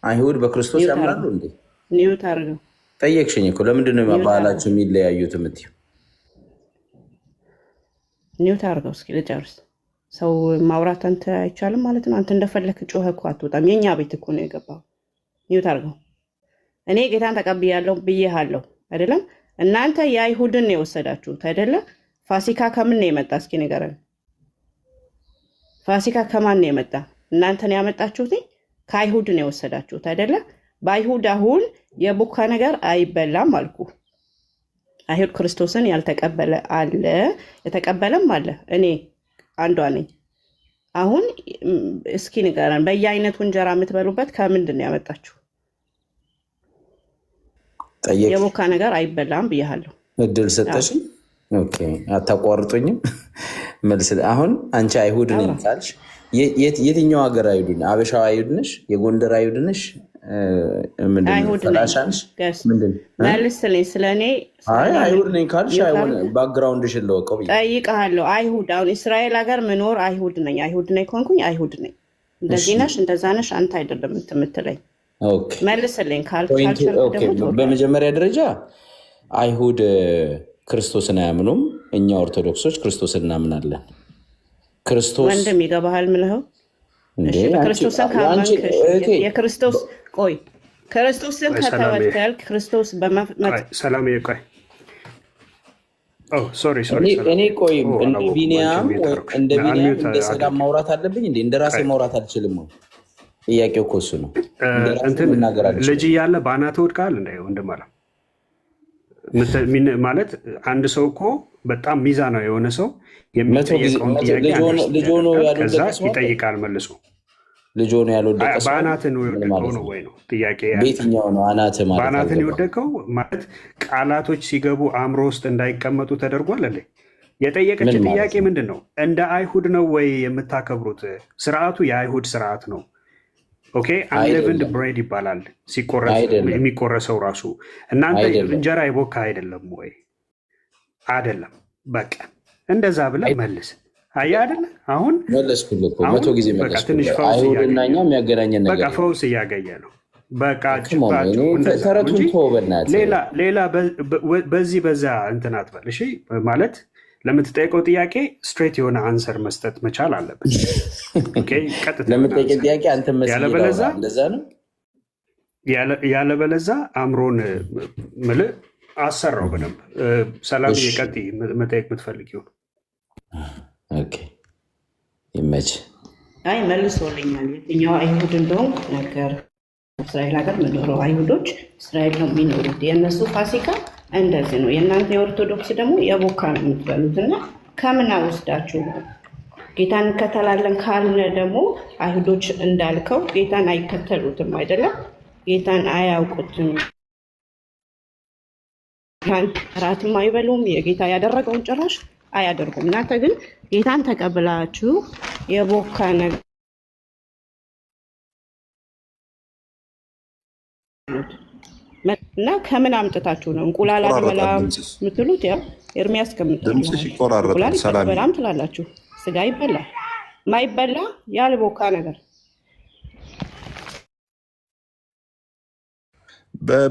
አይሁድ በክርስቶስ ያምናሉ እንዴ? ኒውት አድርገው ጠየቅሽኝ እኮ። ለምንድን ነው ባህላቸው የሚለያዩት የምትይው? ኒውት አድርገው እስኪ ልጨርስ። ሰው ማውራት አንተ አይቻልም ማለት ነው። አንተ እንደፈለክ ጮኸ እኮ አትወጣም። የኛ ቤት እኮ ነው የገባው። ኒውት አድርገው። እኔ ጌታን ተቀብያለሁ ብዬሃለሁ አይደለም? እናንተ የአይሁድን ነው የወሰዳችሁት አይደለ? ፋሲካ ከምን ነው የመጣ? እስኪ ንገረን። ፋሲካ ከማን ነው የመጣ? እናንተን ያመጣችሁት ከአይሁድ ነው የወሰዳችሁት አይደለ? በአይሁድ አሁን የቡካ ነገር አይበላም አልኩ። አይሁድ ክርስቶስን ያልተቀበለ አለ፣ የተቀበለም አለ። እኔ አንዷ ነኝ። አሁን እስኪ ንገረን፣ በየአይነቱ እንጀራ የምትበሉበት ከምንድን ነው ያመጣችሁ? የቦካ ነገር አይበላም ብያለሁ። እድል ሰጠሽኝ። ኦኬ አታቋርጡኝም። መልስ አሁን አንቺ አይሁድ ነኝ ካልሽ የትኛው ሀገር አይሁድ ነሽ? አበሻው አይሁድ ነሽ? የጎንደር አይሁድ ነሽ? አይሁድ መልስልኝ። ስለኔ አይሁድ ነኝ ካልሽ ባክግራውንድሽን ለወቀው ጠይቀሃለሁ። አይሁድ አሁን እስራኤል ሀገር ምኖር አይሁድ ነኝ። አይሁድ ነኝ ከሆንኩኝ አይሁድ ነኝ። እንደዚህ ነሽ እንደዛ ነሽ አንተ አይደለም የምትለኝ። መልስልኝ ካልቻልክ በመጀመሪያ ደረጃ አይሁድ ክርስቶስን አያምኑም። እኛ ኦርቶዶክሶች ክርስቶስን እናምናለን። ክርስቶስ ወንድም ይገባሃል ምልኸው ክርስቶስን ካመንክ የክርስቶስ ቆይ ክርስቶስን ከተወከልክ ክርስቶስ ሰላም ቆይ እኔ ቆይ እንደ ቢኒያም እንደ ቢኒያም እንደ ሰላም ማውራት አለብኝ እንዴ? እንደ ራሴ ማውራት አልችልም? ጥያቄው እኮ እሱ ነው። ልጅ እያለ በአናት ወድቃል እንደ ወንድም አለ ማለት አንድ ሰው እኮ በጣም ሚዛናዊ የሆነ ሰው የሚጠይቀውን ጥያቄ ይጠይቃል መልሶ። ልጅ ሆኖ ያልወደቀ ሰው በአናትን የወደቀው ነው ወይ ነው ጥያቄ። በየትኛው ነው አናት ማለት? በአናትን የወደቀው ማለት ቃላቶች ሲገቡ አእምሮ ውስጥ እንዳይቀመጡ ተደርጓል እንዴ? የጠየቀች ጥያቄ ምንድን ነው? እንደ አይሁድ ነው ወይ የምታከብሩት? ስርዓቱ የአይሁድ ስርዓት ነው። ኦኬ አንሌቭንድ ብሬድ ይባላል የሚቆረሰው ራሱ። እናንተ እንጀራ የቦካ አይደለም ወይ? አይደለም። በቃ እንደዛ ብለህ መልስ። አየህ አይደለ? አሁን መለስኩልህ እኮ 100 ጊዜ መለስኩልህ። አይሁድና እኛ የሚያገናኘን ነገር በቃ ፈውስ እያገኘ ነው። በቃ ተረቱን ተወው በእናትህ። ሌላ በዚህ በዛ እንትን አትበል እሺ። ማለት ለምትጠይቀው ጥያቄ ስትሬት የሆነ አንሰር መስጠት መቻል አለብን። ለምትጠይቀው ጥያቄ አንተ እንደዛ ነው። ያለበለዛ አእምሮን ምልህ አሰራው በደንብ። ሰላም የቀጥ መጠየቅ የምትፈልጊው ይመች። አይ መልሶልኛል። የትኛው አይሁድ እንደሆንኩ ነገር እስራኤል ሀገር የምኖረው አይሁዶች እስራኤል ነው የሚኖሩት። የእነሱ ፋሲካ እንደዚህ ነው። የእናንተ የኦርቶዶክስ ደግሞ የቦካ ነው የምትበሉት። እና ከምን ወስዳችሁ ነው? ጌታን እንከተላለን ካልን ደግሞ አይሁዶች እንዳልከው ጌታን አይከተሉትም አይደለም? ጌታን አያውቁትም። እራትም አይበሉም። የጌታ ያደረገውን ጭራሽ አያደርጉም። እናንተ ግን ጌታን ተቀብላችሁ የቦካ ነገር እና ከምን አምጥታችሁ ነው እንቁላል አልበላም የምትሉት? ያው ኤርሚያስ እንቁላል ትላላችሁ። ስጋ ይበላል። ማይበላ ያልቦካ ነገር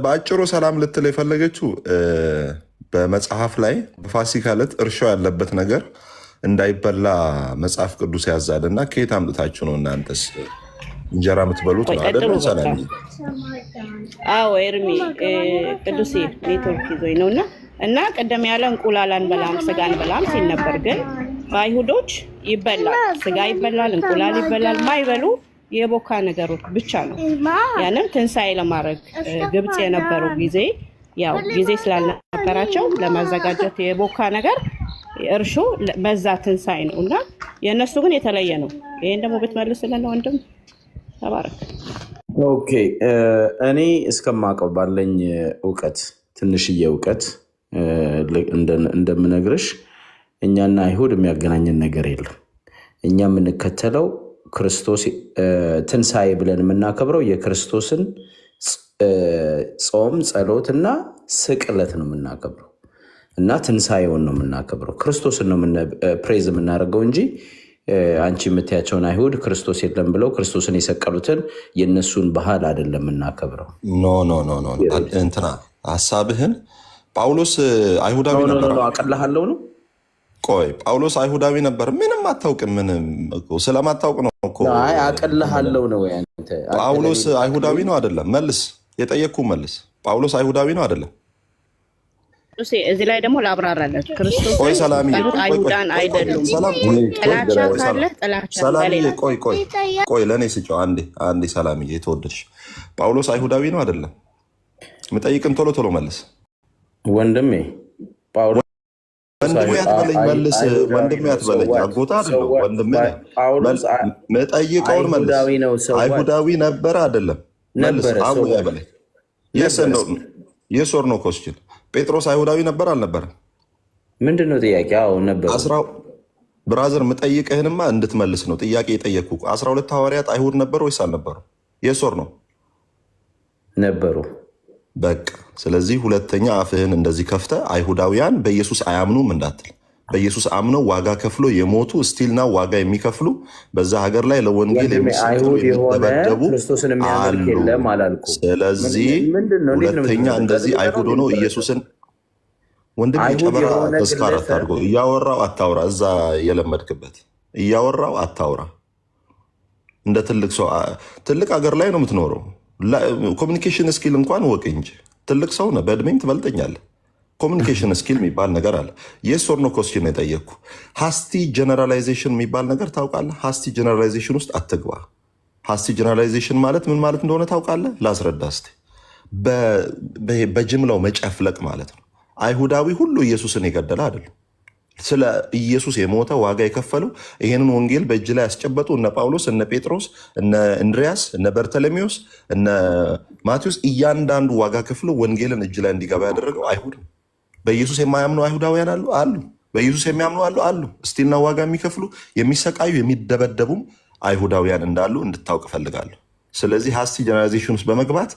በአጭሩ ሰላም ልትል የፈለገችው በመጽሐፍ ላይ በፋሲካ ዕለት እርሾ ያለበት ነገር እንዳይበላ መጽሐፍ ቅዱስ ያዛል። እና ከየት አምጥታችሁ ነው እናንተስ እንጀራ የምትበሉት? ነው አይደል? ሰላም አዎ፣ ኤርሚ ቅዱሴ ኔትወርክ ይዞኝ ነው። እና ቀደም ያለ እንቁላል አንበላም ስጋ አንበላም ሲል ነበር። ግን በአይሁዶች ይበላል፣ ስጋ ይበላል፣ እንቁላል ይበላል። ማይበሉ የቦካ ነገሮች ብቻ ነው። ያንም ትንሣኤ ለማድረግ ግብፅ የነበረው ጊዜ ያው ጊዜ ስላልነበራቸው ለማዘጋጀት የቦካ ነገር እርሾ በዛ ትንሣኤ ነው። እና የእነሱ ግን የተለየ ነው። ይህን ደግሞ ብትመልስልን ወንድም ተባረክ። ኦኬ እኔ እስከማውቀው ባለኝ እውቀት ትንሽዬ እውቀት እንደምነግርሽ እኛና አይሁድ የሚያገናኘን ነገር የለም። እኛ የምንከተለው ክርስቶስ ትንሣኤ ብለን የምናከብረው የክርስቶስን ጾም፣ ጸሎት እና ስቅለት ነው የምናከብረው እና ትንሣኤውን ነው የምናከብረው። ክርስቶስን ነው ፕሬዝ የምናደርገው እንጂ አንቺ የምትያቸውን አይሁድ ክርስቶስ የለም ብለው ክርስቶስን የሰቀሉትን የእነሱን ባህል አይደለም የምናከብረው። ኖ እንትና ሀሳብህን ጳውሎስ አይሁዳዊ ነበር አቀላሃለው ነው። ቆይ ጳውሎስ አይሁዳዊ ነበር? ምንም አታውቅም። ምንም ስለማታውቅ ነው እኮ አቀላሃለው ነው። ጳውሎስ አይሁዳዊ ነው አይደለም? መልስ፣ የጠየቅኩ መልስ። ጳውሎስ አይሁዳዊ ነው አይደለም? እዚህ ላይ ደግሞ ላብራራለት። ክርስቶስ አይሁዳን አይደሉም። ጥላቻ ካለ ጥላቻ ቆይ ለእኔ ስጫው አንዴ። ሰላምዬ የተወደድሽ ጳውሎስ አይሁዳዊ ነው አይደለም? ምጠይቅን ቶሎ መልስ ወንድሜ። ወንድሜ አትበለኝ፣ መልስ ወንድሜ አትበለኝ። አጎታ አይደለም ወንድሜ ነኝ። መጠይቀውን መልስ። አይሁዳዊ ነበረ አይደለም? መልስ። አቡ ያበለኝ የስ ኦር ኖ ኮስችን። ጴጥሮስ አይሁዳዊ ነበር አልነበረም? ምንድነው ጥያቄ? አዎ ነበር። ብራዘር ምጠይቅህንማ እንድትመልስ ነው ጥያቄ የጠየቅኩ። 12 ሐዋርያት አይሁድ ነበሩ ወይስ አልነበሩ? የስ ኦር ኖ? ነበሩ። በቃ ስለዚህ ሁለተኛ አፍህን እንደዚህ ከፍተ አይሁዳውያን በኢየሱስ አያምኑም እንዳትል። በኢየሱስ አምነው ዋጋ ከፍሎ የሞቱ ስቲልና ዋጋ የሚከፍሉ በዛ ሀገር ላይ ለወንጌል የሚደበደቡ አሉ። ስለዚህ ሁለተኛ እንደዚህ አይሁድ ሆኖ ኢየሱስን ወንድም ጨበራ ተስካራት አድርጎ እያወራው አታውራ። እዛ የለመድክበት እያወራው አታውራ። እንደ ትልቅ ሰው ትልቅ ሀገር ላይ ነው የምትኖረው። ኮሚኒኬሽን ስኪል እንኳን ወቅ እንጂ ትልቅ ሰው ነህ፣ በእድሜም ትበልጠኛለህ። ኮሚኒኬሽን ስኪል የሚባል ነገር አለ። የስ ኦር ኖ ኮስችን የጠየቅኩ። ሃስቲ ጀነራላይዜሽን የሚባል ነገር ታውቃለህ? ሃስቲ ጀነራላይዜሽን ውስጥ አትግባ። ሃስቲ ጀነራላይዜሽን ማለት ምን ማለት እንደሆነ ታውቃለህ? ላስረዳ እስኪ። በጅምላው መጨፍለቅ ማለት ነው። አይሁዳዊ ሁሉ ኢየሱስን የገደለ አይደለም። ስለ ኢየሱስ የሞተ ዋጋ የከፈሉ ይሄንን ወንጌል በእጅ ላይ ያስጨበጡ እነ ጳውሎስ፣ እነ ጴጥሮስ፣ እነ እንድሪያስ፣ እነ በርተለሜዎስ፣ እነ ማቴዎስ እያንዳንዱ ዋጋ ከፍሎ ወንጌልን እጅ ላይ እንዲገባ ያደረገው አይሁድ ነው። በኢየሱስ የማያምኑ አይሁዳውያን አሉ። በኢየሱስ የሚያምኑ አሉ። ስቲልና ዋጋ የሚከፍሉ የሚሰቃዩ፣ የሚደበደቡም አይሁዳውያን እንዳሉ እንድታውቅ እፈልጋለሁ። ስለዚህ ሃስቲ ጀነራላይዜሽን ውስጥ በመግባት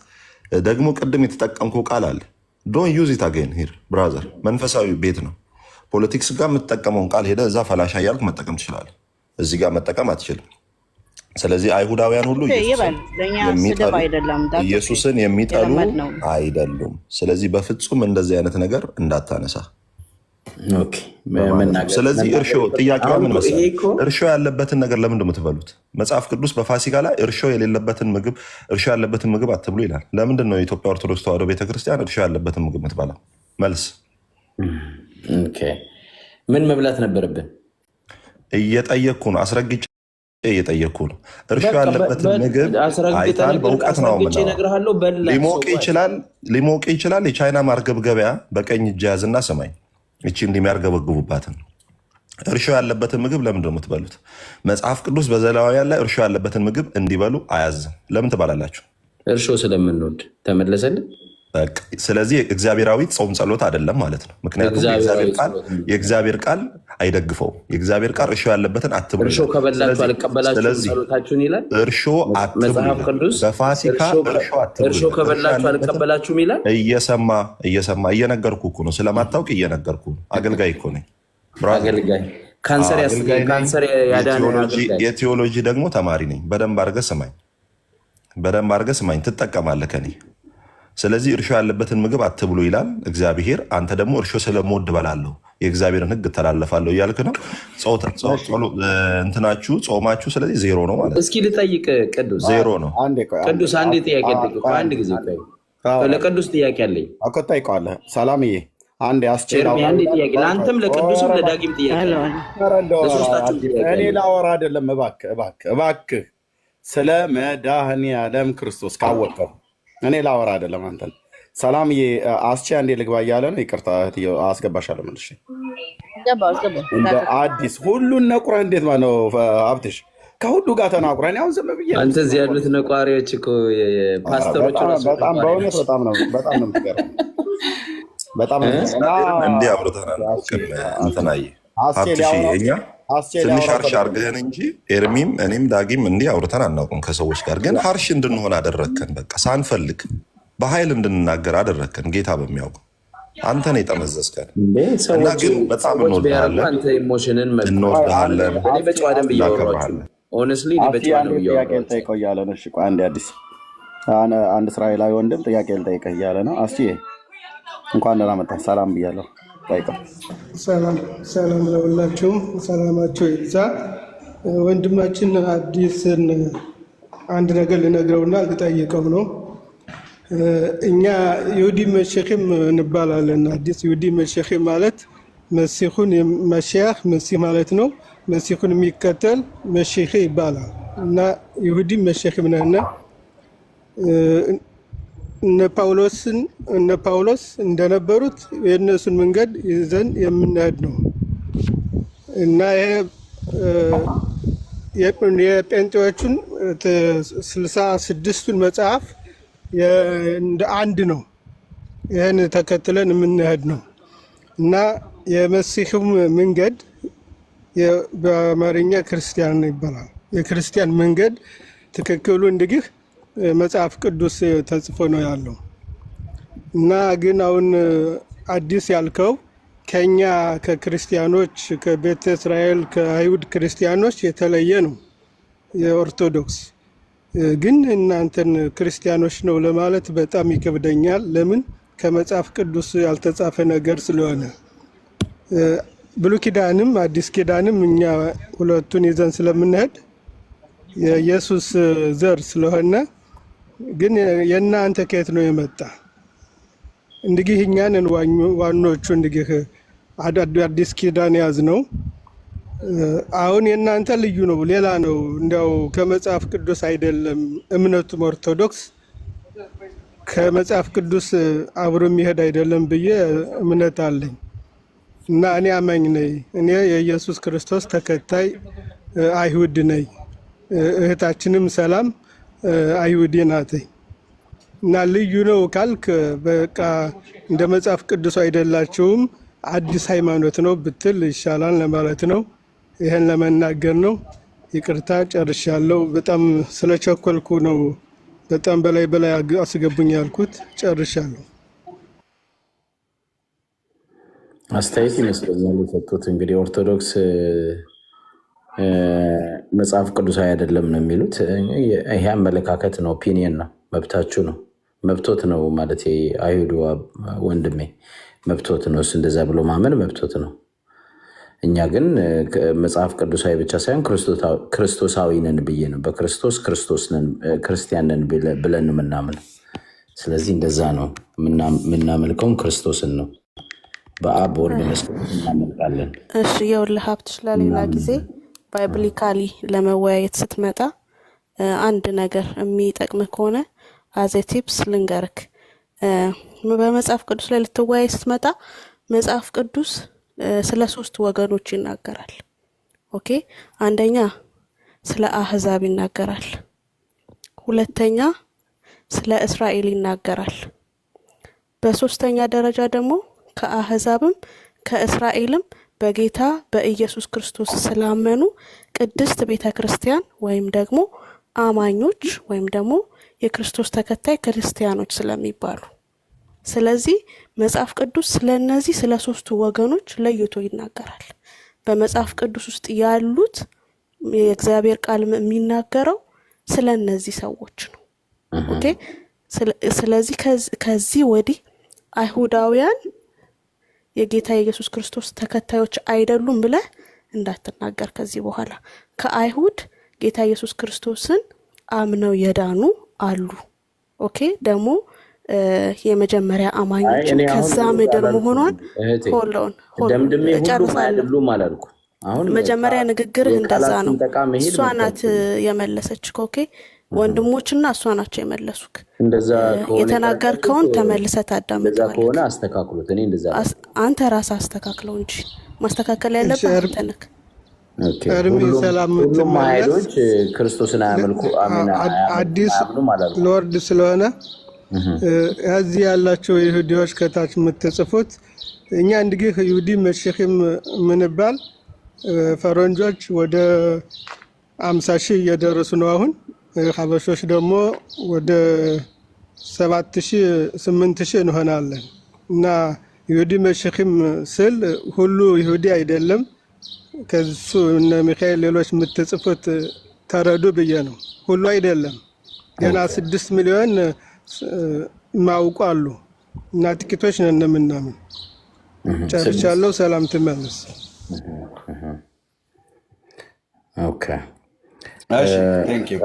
ደግሞ ቅድም የተጠቀምከው ቃል አለ። ዶን ዩዝ ኢት አጌን ሂር ብራዘር። መንፈሳዊ ቤት ነው። ፖለቲክስ ጋር የምትጠቀመውን ቃል ሄደ እዛ ፈላሻ እያልክ መጠቀም ትችላለህ። እዚህ ጋር መጠቀም አትችልም። ስለዚህ አይሁዳውያን ሁሉ ኢየሱስን የሚጠሉ አይደሉም። ስለዚህ በፍጹም እንደዚህ አይነት ነገር እንዳታነሳ። ስለዚህ እርሾ ጥያቄዋ ምን መሰለህ? እርሾ ያለበትን ነገር ለምንድን ነው የምትበሉት? መጽሐፍ ቅዱስ በፋሲካ ላይ እርሾ ያለበትን ምግብ አትብሉ ይላል። ለምንድን ነው የኢትዮጵያ ኦርቶዶክስ ተዋሕዶ ቤተክርስቲያን እርሾ ያለበትን ምግብ የምትበላው? መልስ። ምን መብላት ነበረብን? እየጠየቅኩ ነው፣ አስረግጬ እየጠየቅኩ ነው። እርሾ ያለበትን ምግብ አይታል፣ በእውቀት ነው የምናወራው። ሊሞቅ ይችላል። የቻይና ማርገብገቢያ በቀኝ እጅ ያዝና ስማኝ፣ እቺ እንደሚያርገበግቡባትን እርሾ ያለበትን ምግብ ለምንድን ነው የምትበሉት? መጽሐፍ ቅዱስ በዘሌዋውያን ላይ እርሾ ያለበትን ምግብ እንዲበሉ አያዝም። ለምን ትባላላችሁ? እርሾ ስለምንወድ ተመለሰልን። ስለዚህ እግዚአብሔራዊ ጾም ጸሎት አይደለም ማለት ነው። ምክንያቱም የእግዚአብሔር ቃል አይደግፈውም። የእግዚአብሔር ቃል እርሾ ያለበትን አትብሉ። እርሾ ከበላችሁ አልቀበላችሁም ጸሎታችሁን ይላል። እርሾ አትብሉ፣ በፋሲካ እርሾ ከበላችሁ አልቀበላችሁም ይላል። እየሰማ እየነገርኩ እኮ ነው። ስለማታውቅ እየነገርኩ ነው። አገልጋይ እኮ ነኝ። አገልጋይ ካንሰር ያዳነ የቴዎሎጂ ደግሞ ተማሪ ነኝ። በደንብ አድርገህ ስማኝ፣ ትጠቀማለህ ከኔ። ስለዚህ እርሾ ያለበትን ምግብ አትብሉ ይላል እግዚአብሔር። አንተ ደግሞ እርሾ ስለምወድ እበላለሁ፣ የእግዚአብሔርን ሕግ እተላለፋለሁ እያልክ ነው። እንትናችሁ ጾማችሁ ስለዚህ ዜሮ ነው ማለት። እስኪ ልጠይቅ ቅዱስ፣ ዜሮ ነው። ቅዱስ አንድ ጥያቄ አንድ ጊዜ ለቅዱስ ጥያቄ አለኝ። ጠይቀዋለህ ሰላምዬ። አንድ አንድ ጥያቄ ለአንተም ለቅዱስም ለዳጊም ጥያቄ። እኔ ላወራ አይደለም፣ እባክህ ስለ መድኃኒዓለም ክርስቶስ ካወቀው እኔ ላወራ አይደለም አንተን። ሰላምዬ አስቼ አንዴ ልግባ እያለ ነው። ይቅርታ አስገባሻለሁ መልሼ። እንደ አዲስ ሁሉን ነቁረህ እንዴት ማነው ሀብትሽ? ከሁሉ ጋር ተናቁረህ ያው ዝም ብዬ አንተ እዚህ ያሉት ነቋሪዎች እኮ ፓስተሮች በጣም በእውነት በጣም ነው የምትገርመው። በጣም እንዲህ አብሮተናል። እንትናየ ሀብትሽ እኛ ትንሽ ሀርሽ አርገህን እንጂ ኤርሚም እኔም ዳጊም እንዲህ አውርተን አናውቅም ከሰዎች ጋር። ግን ሀርሽ እንድንሆን አደረግከን። በቃ ሳንፈልግ በኃይል እንድንናገር አደረግከን። ጌታ በሚያውቅ አንተን የጠመዘዝከን እና ግን በጣም እንወድሃለን፣ እናከብርሃለን። ጥያቄ ልጠይቀው እያለ ነው። አዲስ አንድ እስራኤላዊ ወንድም ጥያቄ ልጠይቀህ እያለ ነው። አስዬ እንኳን ደህና መጣህ። ሰላም ብያለሁ። ሰላም ለሁላችሁም፣ ሰላማቸው ይብዛ። ወንድማችን አዲስን አንድ ነገር ልነግረውና ልጠይቀው ነው። እኛ ይሁዲ መሸኺም እንባላለን። አዲስ ይሁዲ መሸኺም ማለት መሲሁን መሻህ መሲህ ማለት ነው። መሲሁን የሚከተል መሸኺ ይባላል እና ይሁዲ መሸኺም ነን። እነ ጳውሎስ እንደነበሩት የእነሱን መንገድ ይዘን የምንሄድ ነው እና ይሄ የጴንጤዎቹን 66ቱን መጽሐፍ እንደ አንድ ነው። ይህን ተከትለን የምንሄድ ነው እና የመሲሁም መንገድ በአማርኛ ክርስቲያን ይባላል። የክርስቲያን መንገድ ትክክሉ እንግዲህ መጽሐፍ ቅዱስ ተጽፎ ነው ያለው እና ግን አሁን አዲስ ያልከው ከኛ ከክርስቲያኖች ከቤተ እስራኤል ከአይሁድ ክርስቲያኖች የተለየ ነው። የኦርቶዶክስ ግን እናንተን ክርስቲያኖች ነው ለማለት በጣም ይከብደኛል። ለምን? ከመጽሐፍ ቅዱስ ያልተጻፈ ነገር ስለሆነ ብሉይ ኪዳንም አዲስ ኪዳንም እኛ ሁለቱን ይዘን ስለምንሄድ የኢየሱስ ዘር ስለሆነ ግን የእናንተ ከየት ነው የመጣ? እንግዲህ እኛንን ዋኖቹ እንግዲህ አዲስ ኪዳን ያዝ ነው። አሁን የእናንተ ልዩ ነው፣ ሌላ ነው። እንዲያው ከመጽሐፍ ቅዱስ አይደለም። እምነቱም ኦርቶዶክስ ከመጽሐፍ ቅዱስ አብሮ የሚሄድ አይደለም ብዬ እምነት አለኝ እና እኔ አማኝ ነኝ። እኔ የኢየሱስ ክርስቶስ ተከታይ አይሁድ ነኝ። እህታችንም ሰላም አይሁድ ናት እና ልዩ ነው ካልክ በቃ እንደ መጽሐፍ ቅዱስ አይደላችሁም፣ አዲስ ሃይማኖት ነው ብትል ይሻላል ለማለት ነው። ይሄን ለመናገር ነው። ይቅርታ ጨርሻለሁ። በጣም ስለቸኮልኩ ነው በጣም በላይ አስገቡኝ ያልኩት። ጨርሻለሁ። አስተያየት ይመስለኛል የሰጡት። እንግዲህ ኦርቶዶክስ መጽሐፍ ቅዱሳዊ አይደለም ነው የሚሉት። ይሄ አመለካከት ነው፣ ኦፒኒየን ነው፣ መብታችሁ ነው፣ መብቶት ነው ማለት አይሁዱ ወንድሜ መብቶት ነው። እሱ እንደዛ ብሎ ማመን መብቶት ነው። እኛ ግን መጽሐፍ ቅዱሳዊ ብቻ ሳይሆን ክርስቶሳዊ ነን ብዬ ነው። በክርስቶስ ክርስቲያን ነን ብለን የምናምነው። ስለዚህ እንደዛ ነው የምናመልከውም ክርስቶስን ነው። በአብ በወልድ በመንፈስ እናመልካለን። እሺ ይኸውልህ ሀብትሽ፣ ለሌላ ጊዜ ባይብሊካሊ ለመወያየት ስትመጣ አንድ ነገር የሚጠቅምህ ከሆነ አዘ ቲፕስ ልንገርክ። በመጽሐፍ ቅዱስ ላይ ልትወያይ ስትመጣ መጽሐፍ ቅዱስ ስለ 3 ወገኖች ይናገራል። ኦኬ፣ አንደኛ ስለ አህዛብ ይናገራል፣ ሁለተኛ ስለ እስራኤል ይናገራል፣ በሶስተኛ ደረጃ ደግሞ ከአህዛብም ከእስራኤልም በጌታ በኢየሱስ ክርስቶስ ስላመኑ ቅድስት ቤተ ክርስቲያን ወይም ደግሞ አማኞች ወይም ደግሞ የክርስቶስ ተከታይ ክርስቲያኖች ስለሚባሉ፣ ስለዚህ መጽሐፍ ቅዱስ ስለነዚህ ስለ 3ቱ ወገኖች ለይቶ ይናገራል። በመጽሐፍ ቅዱስ ውስጥ ያሉት የእግዚአብሔር ቃል የሚናገረው ስለነዚህ ሰዎች ነው። ኦኬ፣ ስለዚህ ከዚህ ወዲህ አይሁዳውያን የጌታ የኢየሱስ ክርስቶስ ተከታዮች አይደሉም ብለህ እንዳትናገር። ከዚህ በኋላ ከአይሁድ ጌታ ኢየሱስ ክርስቶስን አምነው የዳኑ አሉ። ኦኬ፣ ደግሞ የመጀመሪያ አማኞች ከዛ ምድር መሆኗን ሆሎን ደምድሜ ሁሉም አይደሉም አላልኩ። አሁን መጀመሪያ ንግግርህ እንደዛ ነው። እሷ ናት የመለሰች። ኦኬ፣ ወንድሞችና እሷ ናቸው የመለሱክ። የተናገርከውን ተመልሰህ ታዳምጠዋለህ። ከሆነ አስተካክሉት። እኔ እንደዛ አንተ ራስህ አስተካክለው እንጂ ማስተካከል ያለብህ አንተ ነህ። ሁሉም አይሁዶች ክርስቶስን አያመልኩ አዲስ ሎርድ ስለሆነ እዚህ ያላቸው ይሁዲዎች ከታች የምትጽፉት እኛ እንግዲህ ይሁዲ መሽኺም ምንባል ፈረንጆች ወደ 50,000 እየደረሱ ነው አሁን። ሀበሾች ደግሞ ወደ 7,000 8,000 እንሆናለን እና ይሁዲ መሽኺም ስል ሁሉ ይሁዲ አይደለም። ከሱ እነ ሚካኤል ሌሎች የምትጽፉት ተረዱ ብዬ ነው። ሁሉ አይደለም። ገና 6 ሚሊዮን ማውቁ አሉ እና ጥቂቶች ነን የምናምን። ጨርሻለሁ። ሰላም ትመለስ። ኦኬ፣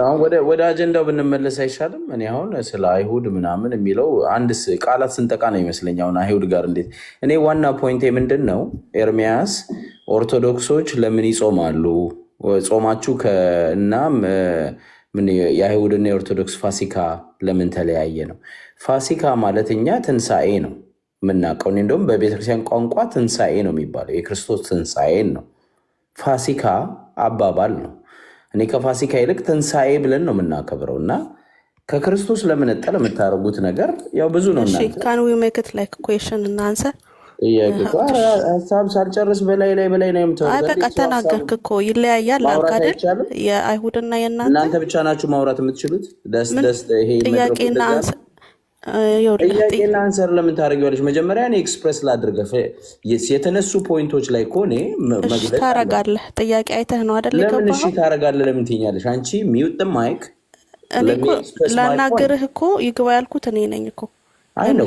አሁን ወደ አጀንዳው ብንመለስ አይሻልም? እኔ አሁን ስለ አይሁድ ምናምን የሚለው አንድ ቃላት ስንጠቃ ነው ይመስለኝ። አሁን አይሁድ ጋር እንዴት እኔ ዋና ፖይንቴ ምንድን ነው ኤርሚያስ፣ ኦርቶዶክሶች ለምን ይጾማሉ? ጾማችሁ እና ምን የአይሁድና የኦርቶዶክስ ፋሲካ ለምን ተለያየ ነው? ፋሲካ ማለት እኛ ትንሣኤ ነው የምናውቀው። እንደውም በቤተክርስቲያን ቋንቋ ትንሣኤ ነው የሚባለው፣ የክርስቶስ ትንሣኤን ነው። ፋሲካ አባባል ነው። እኔ ከፋሲካ ይልቅ ትንሣኤ ብለን ነው የምናከብረው እና ከክርስቶስ ለመነጠል የምታደርጉት ነገር ያው ብዙ ነው። ካን ዊ ሜክ ኢት ላይክ ኩዌሽን እና አንሰር ሀሳብ ሳልጨርስ በላይ ነው የምታወራው። አይ በቃ ተናገርክ እኮ ይለያያል አልክ አይደል? የአይሁድና እናንተ ብቻ ናችሁ ማውራት የምትችሉት። ጥያቄና አንሰር ለምን ታደርጊዋለሽ? መጀመሪያ እኔ ኤክስፕሬስ ላድርገህ የተነሱ ፖይንቶች ላይ እኮ እኔ መግለጽ ታረጋለህ። ጥያቄ አይተህ ነው አይደል? ለምን እሺ ታረጋለህ? ለምን ትይኛለሽ? አንቺ ሚውት ማይክ እኔ እኮ ላናግርህ እኮ ይግባ ያልኩት እኔ ነኝ እኮ። አይ ነው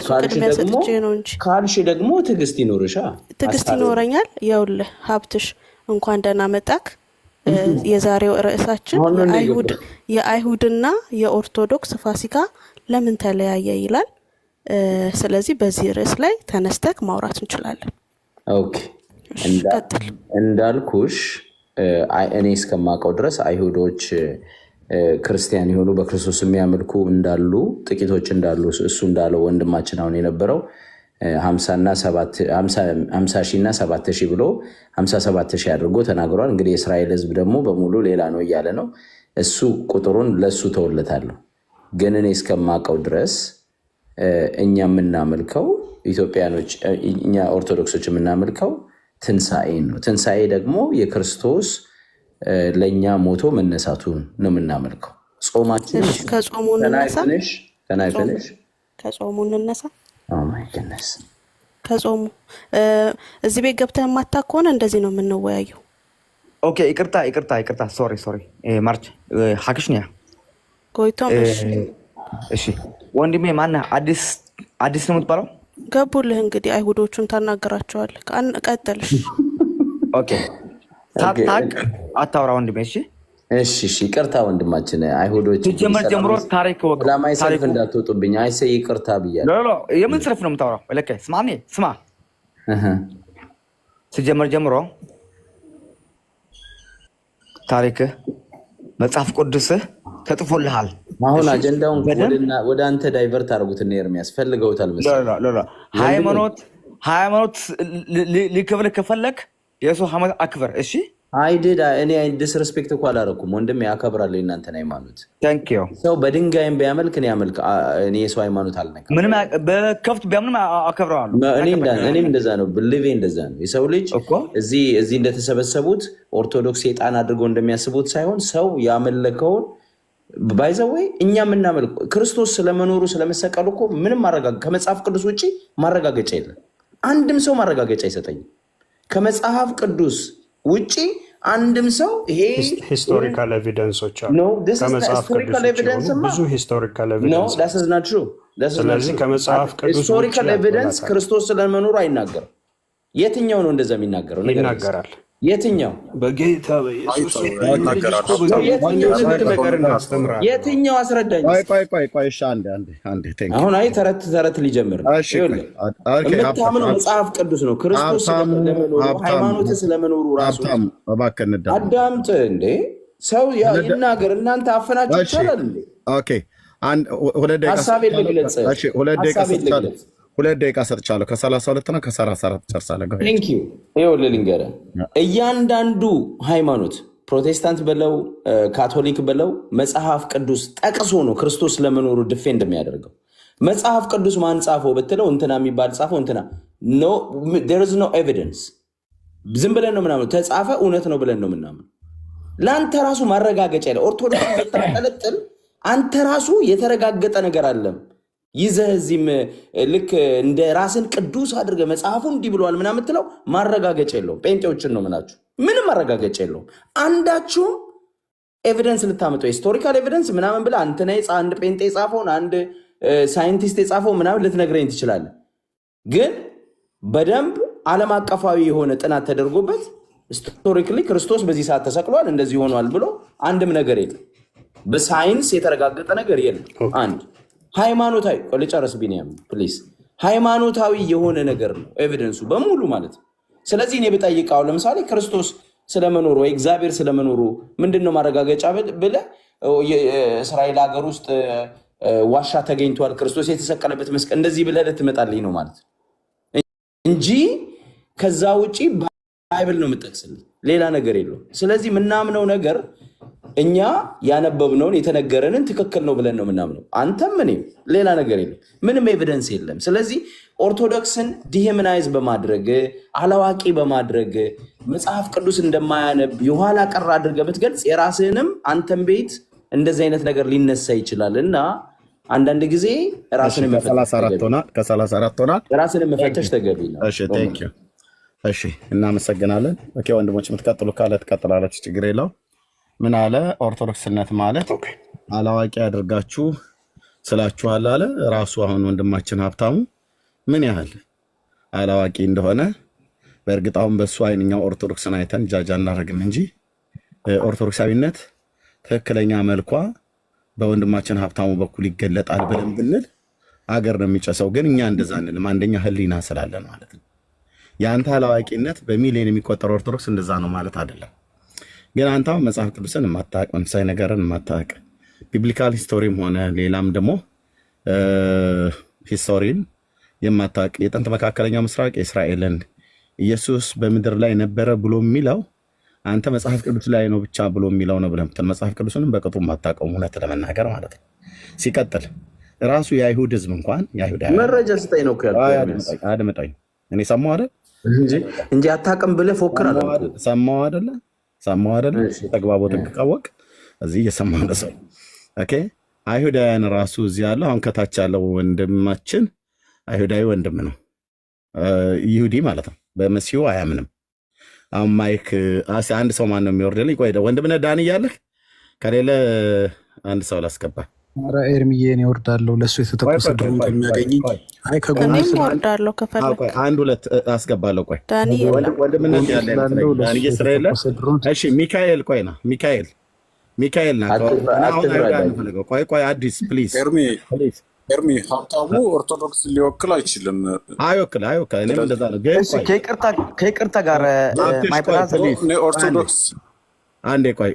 ካልሽ ደግሞ ትዕግስት ይኖርሻ። ትዕግስት ይኖረኛል። ይኸውልህ ሀብትሽ እንኳን ደህና መጣክ። የዛሬው ርዕሳችን የአይሁድና የኦርቶዶክስ ፋሲካ ለምን ተለያየ ይላል። ስለዚህ በዚህ ርዕስ ላይ ተነስተክ ማውራት እንችላለን። ኦኬ እንዳልኩሽ እኔ እስከማውቀው ድረስ አይሁዶች ክርስቲያን የሆኑ በክርስቶስ የሚያመልኩ እንዳሉ ጥቂቶች እንዳሉ እሱ እንዳለው ወንድማችን አሁን የነበረው 50,000 እና 7,000 ብሎ 57,000 አድርጎ ተናግሯል። እንግዲህ የእስራኤል ሕዝብ ደግሞ በሙሉ ሌላ ነው እያለ ነው። እሱ ቁጥሩን ለእሱ ተውለታለሁ። ግን እኔ እስከማውቀው ድረስ እኛ የምናመልከው ኢትዮጵያኖች፣ እኛ ኦርቶዶክሶች የምናመልከው ትንሣኤን ነው። ትንሣኤ ደግሞ የክርስቶስ ለእኛ ሞቶ መነሳቱን ነው የምናመልከው። ጾማችን ከጾሙ እንነሳ። ከጾሙ እዚህ ቤት ገብተህ የማታውቅ ከሆነ እንደዚህ ነው የምንወያየው። ኦኬ ይቅርታ ሶሪ ማርች ሀክሽኒያ ጎይቶም። እሺ ወንድሜ ማነህ? አዲስ ነው የምትባለው? ገቡልህ እንግዲህ አይሁዶቹን ታናገራቸዋለህ። ቀጥልሽ። ኦኬ ታቅ አታውራ ወንድሜ። እሺ ይቅርታ ወንድማችን። አይሁዶች ሲጀመር ጀምሮ ታሪክ ወግ ሰላማዊ ሰልፍ እንዳትወጡብኝ። አይሰ ይቅርታ ብያለሁ። የምን ሰልፍ ነው የምታወራው? ለከ ስማ ሲጀመር ጀምሮ ታሪክህ መጽሐፍ ቅዱስህ ተጽፎልሃል። አሁን አጀንዳውን ወደ አንተ ዳይቨርት አድርጉት። እና ኤርሚያስ ፈልገውታል መሰለኝ። ሃይማኖት ሊከብልህ ከፈለክ የሰው ሃይማኖት አክብር። እሺ እኔ ዲስሬስፔክት እኮ አላደረኩም ወንድሜ፣ አከብራለሁ የእናንተን ሃይማኖት። ሰው በድንጋይም ቢያመልክ እኔ የሰው ሃይማኖት አልነካም። ምንም በከብት ቢያምንም አከብረዋለሁ። እኔም እንደዛ ነው፣ ብልቬ እንደዛ ነው። የሰው ልጅ እዚህ እንደተሰበሰቡት ኦርቶዶክስ ሴጣን አድርገው እንደሚያስቡት ሳይሆን ሰው ያመለከውን ባይዘወይ እኛ የምናመልክ ክርስቶስ ስለመኖሩ ስለመሰቀሉ እኮ ምንም ከመጽሐፍ ቅዱስ ውጭ ማረጋገጫ የለም። አንድም ሰው ማረጋገጫ አይሰጠኝም ከመጽሐፍ ቅዱስ ውጪ አንድም ሰው። ይሄ ሂስቶሪካል ኤቪደንሶች አሉ። ከመጽሐፍ ቅዱስ ብዙ ሂስቶሪካል ኤቪደንስ። ስለዚህ ከመጽሐፍ ቅዱስ ሂስቶሪካል ኤቪደንስ ክርስቶስ ስለመኖሩ አይናገርም። የትኛው ነው እንደዛ የሚናገረው? ይናገራል። የትኛው? በጌታ በኢየሱስ የትኛው? አስረዳኝ። አሁን ተረት ሊጀምር ነው። የምታምነው መጽሐፍ ቅዱስ ነው። ክርስቶስ ስለመኖሩ ሃይማኖት ስለመኖሩ ራሱ አዳምጥ እንዴ! ሰው ይናገር። እናንተ አፈናችሁ ይቻላል እንዴ? ሀሳቤን ልግለጽ። 2 ደቂቃ ሰጥቻለሁ። ከ32 እና ከ34 ጨርሳለሁ። ይኸውልህ ልንገርህ፣ እያንዳንዱ ሃይማኖት ፕሮቴስታንት በለው ካቶሊክ በለው መጽሐፍ ቅዱስ ጠቅሶ ነው ክርስቶስ ለመኖሩ ድፌንድ የሚያደርገው። መጽሐፍ ቅዱስ ማን ጻፈው ብትለው እንትና የሚባል ጻፈው እንትና there is no evidence። ዝም ብለን ነው ምናምን ተጻፈ እውነት ነው ብለን ነው ምናምን። ለአንተ ራሱ ማረጋገጫ የለ። ኦርቶዶክስ ብታጠለጥል አንተ ራሱ የተረጋገጠ ነገር አለም ይዘህ እዚህም ልክ እንደ ራስን ቅዱስ አድርገህ መጽሐፉ እንዲህ ብለዋል ምናምን የምትለው ማረጋገጫ የለውም። ጴንጤዎችን ነው ምናችሁ፣ ምንም ማረጋገጫ የለውም። አንዳችሁም ኤቪደንስ ልታመጡ ሂስቶሪካል ኤቪደንስ ምናምን ብለህ አንድ ጴንጤ የጻፈውን አንድ ሳይንቲስት የጻፈው ምናምን ልትነግረኝ ትችላለህ። ግን በደንብ ዓለም አቀፋዊ የሆነ ጥናት ተደርጎበት ሂስቶሪካሊ ክርስቶስ በዚህ ሰዓት ተሰቅሏል እንደዚህ ሆኗል ብሎ አንድም ነገር የለም። በሳይንስ የተረጋገጠ ነገር የለም። አንድ ሃይማኖታዊ ልጨርስ ቢኒያም ፕሊዝ። ሃይማኖታዊ የሆነ ነገር ነው ኤቪደንሱ በሙሉ ማለት ነው። ስለዚህ እኔ ብጠይቃው ለምሳሌ ክርስቶስ ስለመኖሩ ወይ እግዚአብሔር ስለመኖሩ ምንድነው ማረጋገጫ ብለህ እስራኤል ሀገር ውስጥ ዋሻ ተገኝቷል፣ ክርስቶስ የተሰቀለበት መስቀል እንደዚህ ብለህ ልትመጣልኝ ነው ማለት እንጂ ከዛ ውጪ ባይብል ነው የምጠቅስልኝ፣ ሌላ ነገር የለውም። ስለዚህ የምናምነው ነገር እኛ ያነበብነውን የተነገረንን ትክክል ነው ብለን ነው የምናምነው። አንተም እኔም ሌላ ነገር የለም፣ ምንም ኤቪደንስ የለም። ስለዚህ ኦርቶዶክስን ዲሄምናይዝ በማድረግ አላዋቂ በማድረግ መጽሐፍ ቅዱስ እንደማያነብ የኋላ ቀር አድርገህ ብትገልጽ የራስህንም አንተም ቤት እንደዚህ አይነት ነገር ሊነሳ ይችላል እና አንዳንድ ጊዜ ራስን መፈተሽ ተገቢ ነው። እሺ እናመሰግናለን። ኦኬ ወንድሞች የምትቀጥሉ ካለ ትቀጥላላችሁ፣ ችግር የለው። ምን አለ ኦርቶዶክስነት ማለት አላዋቂ አድርጋችሁ ስላችኋል አለ ራሱ። አሁን ወንድማችን ሀብታሙ ምን ያህል አላዋቂ እንደሆነ በእርግጥ አሁን በእሱ አይንኛው ኦርቶዶክስን አይተን ጃጃ እናደርግም እንጂ ኦርቶዶክሳዊነት ትክክለኛ መልኳ በወንድማችን ሀብታሙ በኩል ይገለጣል ብለን ብንል አገር ነው የሚጨሰው። ግን እኛ እንደዛ አንልም። አንደኛ ህሊና ስላለን ማለት ነው። የአንተ አላዋቂነት በሚሊዮን የሚቆጠር ኦርቶዶክስ እንደዛ ነው ማለት አይደለም። ግን አንተ መጽሐፍ ቅዱስን የማታውቅ መንፈሳዊ ነገርን የማታውቅ ቢብሊካል ሂስቶሪም ሆነ ሌላም ደግሞ ሂስቶሪን የማታውቅ የጥንት መካከለኛው ምስራቅ የእስራኤልን ኢየሱስ በምድር ላይ ነበረ ብሎ የሚለው አንተ መጽሐፍ ቅዱስ ላይ ነው ብቻ ብሎ የሚለው ነው ብለህ ምትል መጽሐፍ ቅዱስንም በቅጡ የማታውቀው እውነት ለመናገር ማለት ነው። ሲቀጥል ራሱ የአይሁድ ህዝብ እንኳን መረጃ ስጠኝ ነው አድምጠኝ። እኔ ሰማሁ አይደል እንጂ አታውቅም ብለህ ፎክራለህ። ሰማሁ አይደለ ተግባቦት ካወቅ እዚህ እየሰማሁ ነው ሰው። ኦኬ አይሁዳውያን ራሱ እዚህ ያለው አሁን ከታች ያለው ወንድማችን አይሁዳዊ ወንድም ነው፣ ይሁዲ ማለት ነው። በመሲሁ አያምንም። አሁን ማይክ አንድ ሰው ማን ነው የሚወርድልኝ? ቆይ ወንድምነህ ዳን እያለህ ከሌለ አንድ ሰው ላስገባ። ኧረ ኤርሚዬ እኔ እወርዳለሁ። ለእሱ የተተኮሰ ድሮን ከሚያገኘኝ እኔም እወርዳለሁ ከፈለክ አንድ ሁለት አስገባለሁ። ቆይ ወንድምነት ያለ ዳንዬ ስራ የለ። እሺ ሚካኤል ቆይ ና ሚካኤል ና አሁን አይፈልገው። ቆይ አዲስ ፕሊዝ ኤርሚ ሀብታሙ ኦርቶዶክስ ሊወክል አይችልም። አይወክል እኔም እንደዛ ነው። ከይቅርታ ጋር ማይ ብራዘር ኦርቶዶክስ አንዴ ቆይ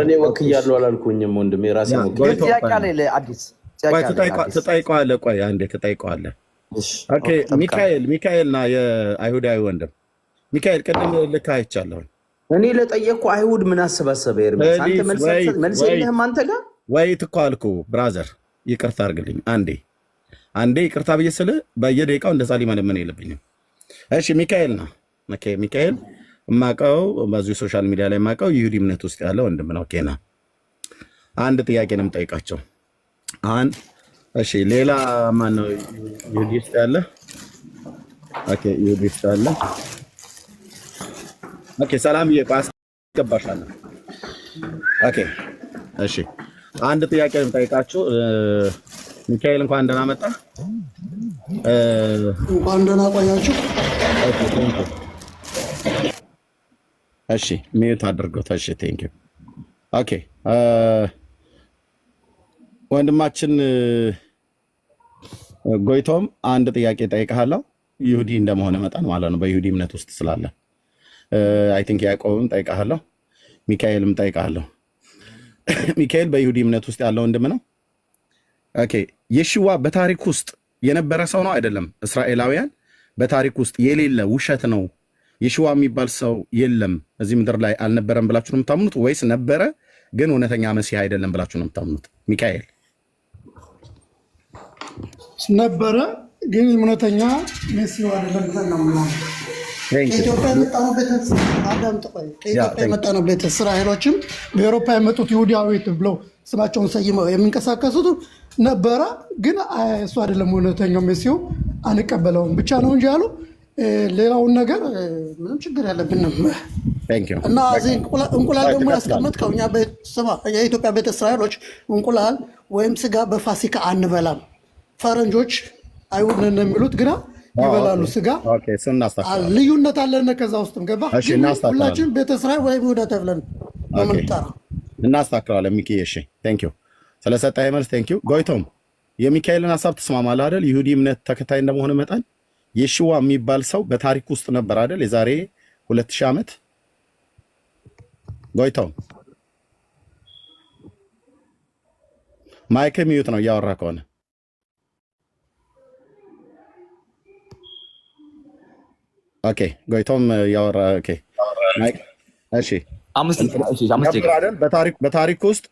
እኔ ወክያለሁ አላልኩኝም ወንድሜ፣ ራሴ ትጠይቀዋለህ። ቆይ አንዴ ትጠይቀዋለህ። ኦኬ ሚካኤል ና የአይሁዳዊ ወንድም ሚካኤል ቅድም ልክ አይቻለሁ። እኔ ለጠየቅኩ አይሁድ ምን አሰባሰበ? ኤርሚያስ አንተ መልስ የለህም አንተ ጋር ወይ እኮ አልኩህ ብራዘር ይቅርታ አድርግልኝ። አንዴ ይቅርታ ብዬ ስልህ በየደቂቃው እንደዛ ሊመለመን የለብኝም። እሺ ሚካኤል ና ሚካኤል የማውቀው በዚሁ ሶሻል ሚዲያ ላይ የማውቀው ይሁዲ እምነት ውስጥ ያለ ወንድም ነው። ኬና አንድ ጥያቄ ነው የምጠይቃቸው። እሺ ሌላ ማን ነው ይሁዲ ውስጥ ያለ? ኦኬ ይሁዲ ውስጥ ያለ ኦኬ ሰላም አስገባሻለሁ። ኦኬ እሺ አንድ ጥያቄ ነው የምጠይቃችሁ። ሚካኤል እንኳን ደህና መጣ። እንኳን ደህና ቆያችሁ። እሺ ሚዩት አድርጎት። እሺ ቴንክ ዩ። ኦኬ ወንድማችን ጎይቶም አንድ ጥያቄ ጠይቀሃለሁ። ይሁዲ እንደመሆነ መጠን ማለት ነው፣ በይሁዲ እምነት ውስጥ ስላለ አይ ቲንክ ያዕቆብም ጠይቀሃለሁ፣ ሚካኤልም ጠይቀሃለሁ። ሚካኤል በይሁዲ እምነት ውስጥ ያለው ወንድም ነው። ኦኬ የሽዋ በታሪክ ውስጥ የነበረ ሰው ነው አይደለም? እስራኤላውያን በታሪክ ውስጥ የሌለ ውሸት ነው። የሽዋ የሚባል ሰው የለም እዚህ ምድር ላይ አልነበረም ብላችሁ ነው የምታምኑት ወይስ ነበረ ግን እውነተኛ መሲህ አይደለም ብላችሁ ነው የምታምኑት? ሚካኤል ነበረ ግን እውነተኛ መሲህ አይደለም ብለን ነው የምናምነው። ከኢትዮጵያ የመጣ ነው ቤተ እስራኤሎችም በአውሮፓ የመጡት ይሁዳዊት ብለው ስማቸውን ሰይመው የሚንቀሳቀሱት ነበረ፣ ግን እሱ አይደለም እውነተኛው መሲሁ፣ አንቀበለውም ብቻ ነው እንጂ ያሉ ሌላውን ነገር ምንም ችግር ያለብንም። እና እዚህ እንቁላል ደግሞ ያስቀመጥከው እኛ የኢትዮጵያ ቤተ እስራኤሎች እንቁላል ወይም ስጋ በፋሲካ አንበላም። ፈረንጆች አይሁድ ነን የሚሉት ግና ይበላሉ ስጋ። ልዩነት አለን ከዛ ውስጥም ገባ። ሁላችን ቤተ እስራኤል ወይም ይሁዳ ተብለን ነው የምንጠራው። እናስተካክለዋለን። ሚኪ እሺ ቴንክ ዩ ስለሰጠህ መልስ ቴንክ ዩ። ጎይቶም የሚካኤልን ሀሳብ ትስማማለህ አይደል? ይሁዲ እምነት ተከታይ እንደመሆነ መጠን የሽዋ የሚባል ሰው በታሪክ ውስጥ ነበር አይደል? የዛሬ 2000 ዓመት ጎይቶም ማይክ ሚዩት ነው እያወራ ከሆነ ኦኬ ጎይቶም እያወራ ኦኬ ማይክ እሺ በታሪክ ውስጥ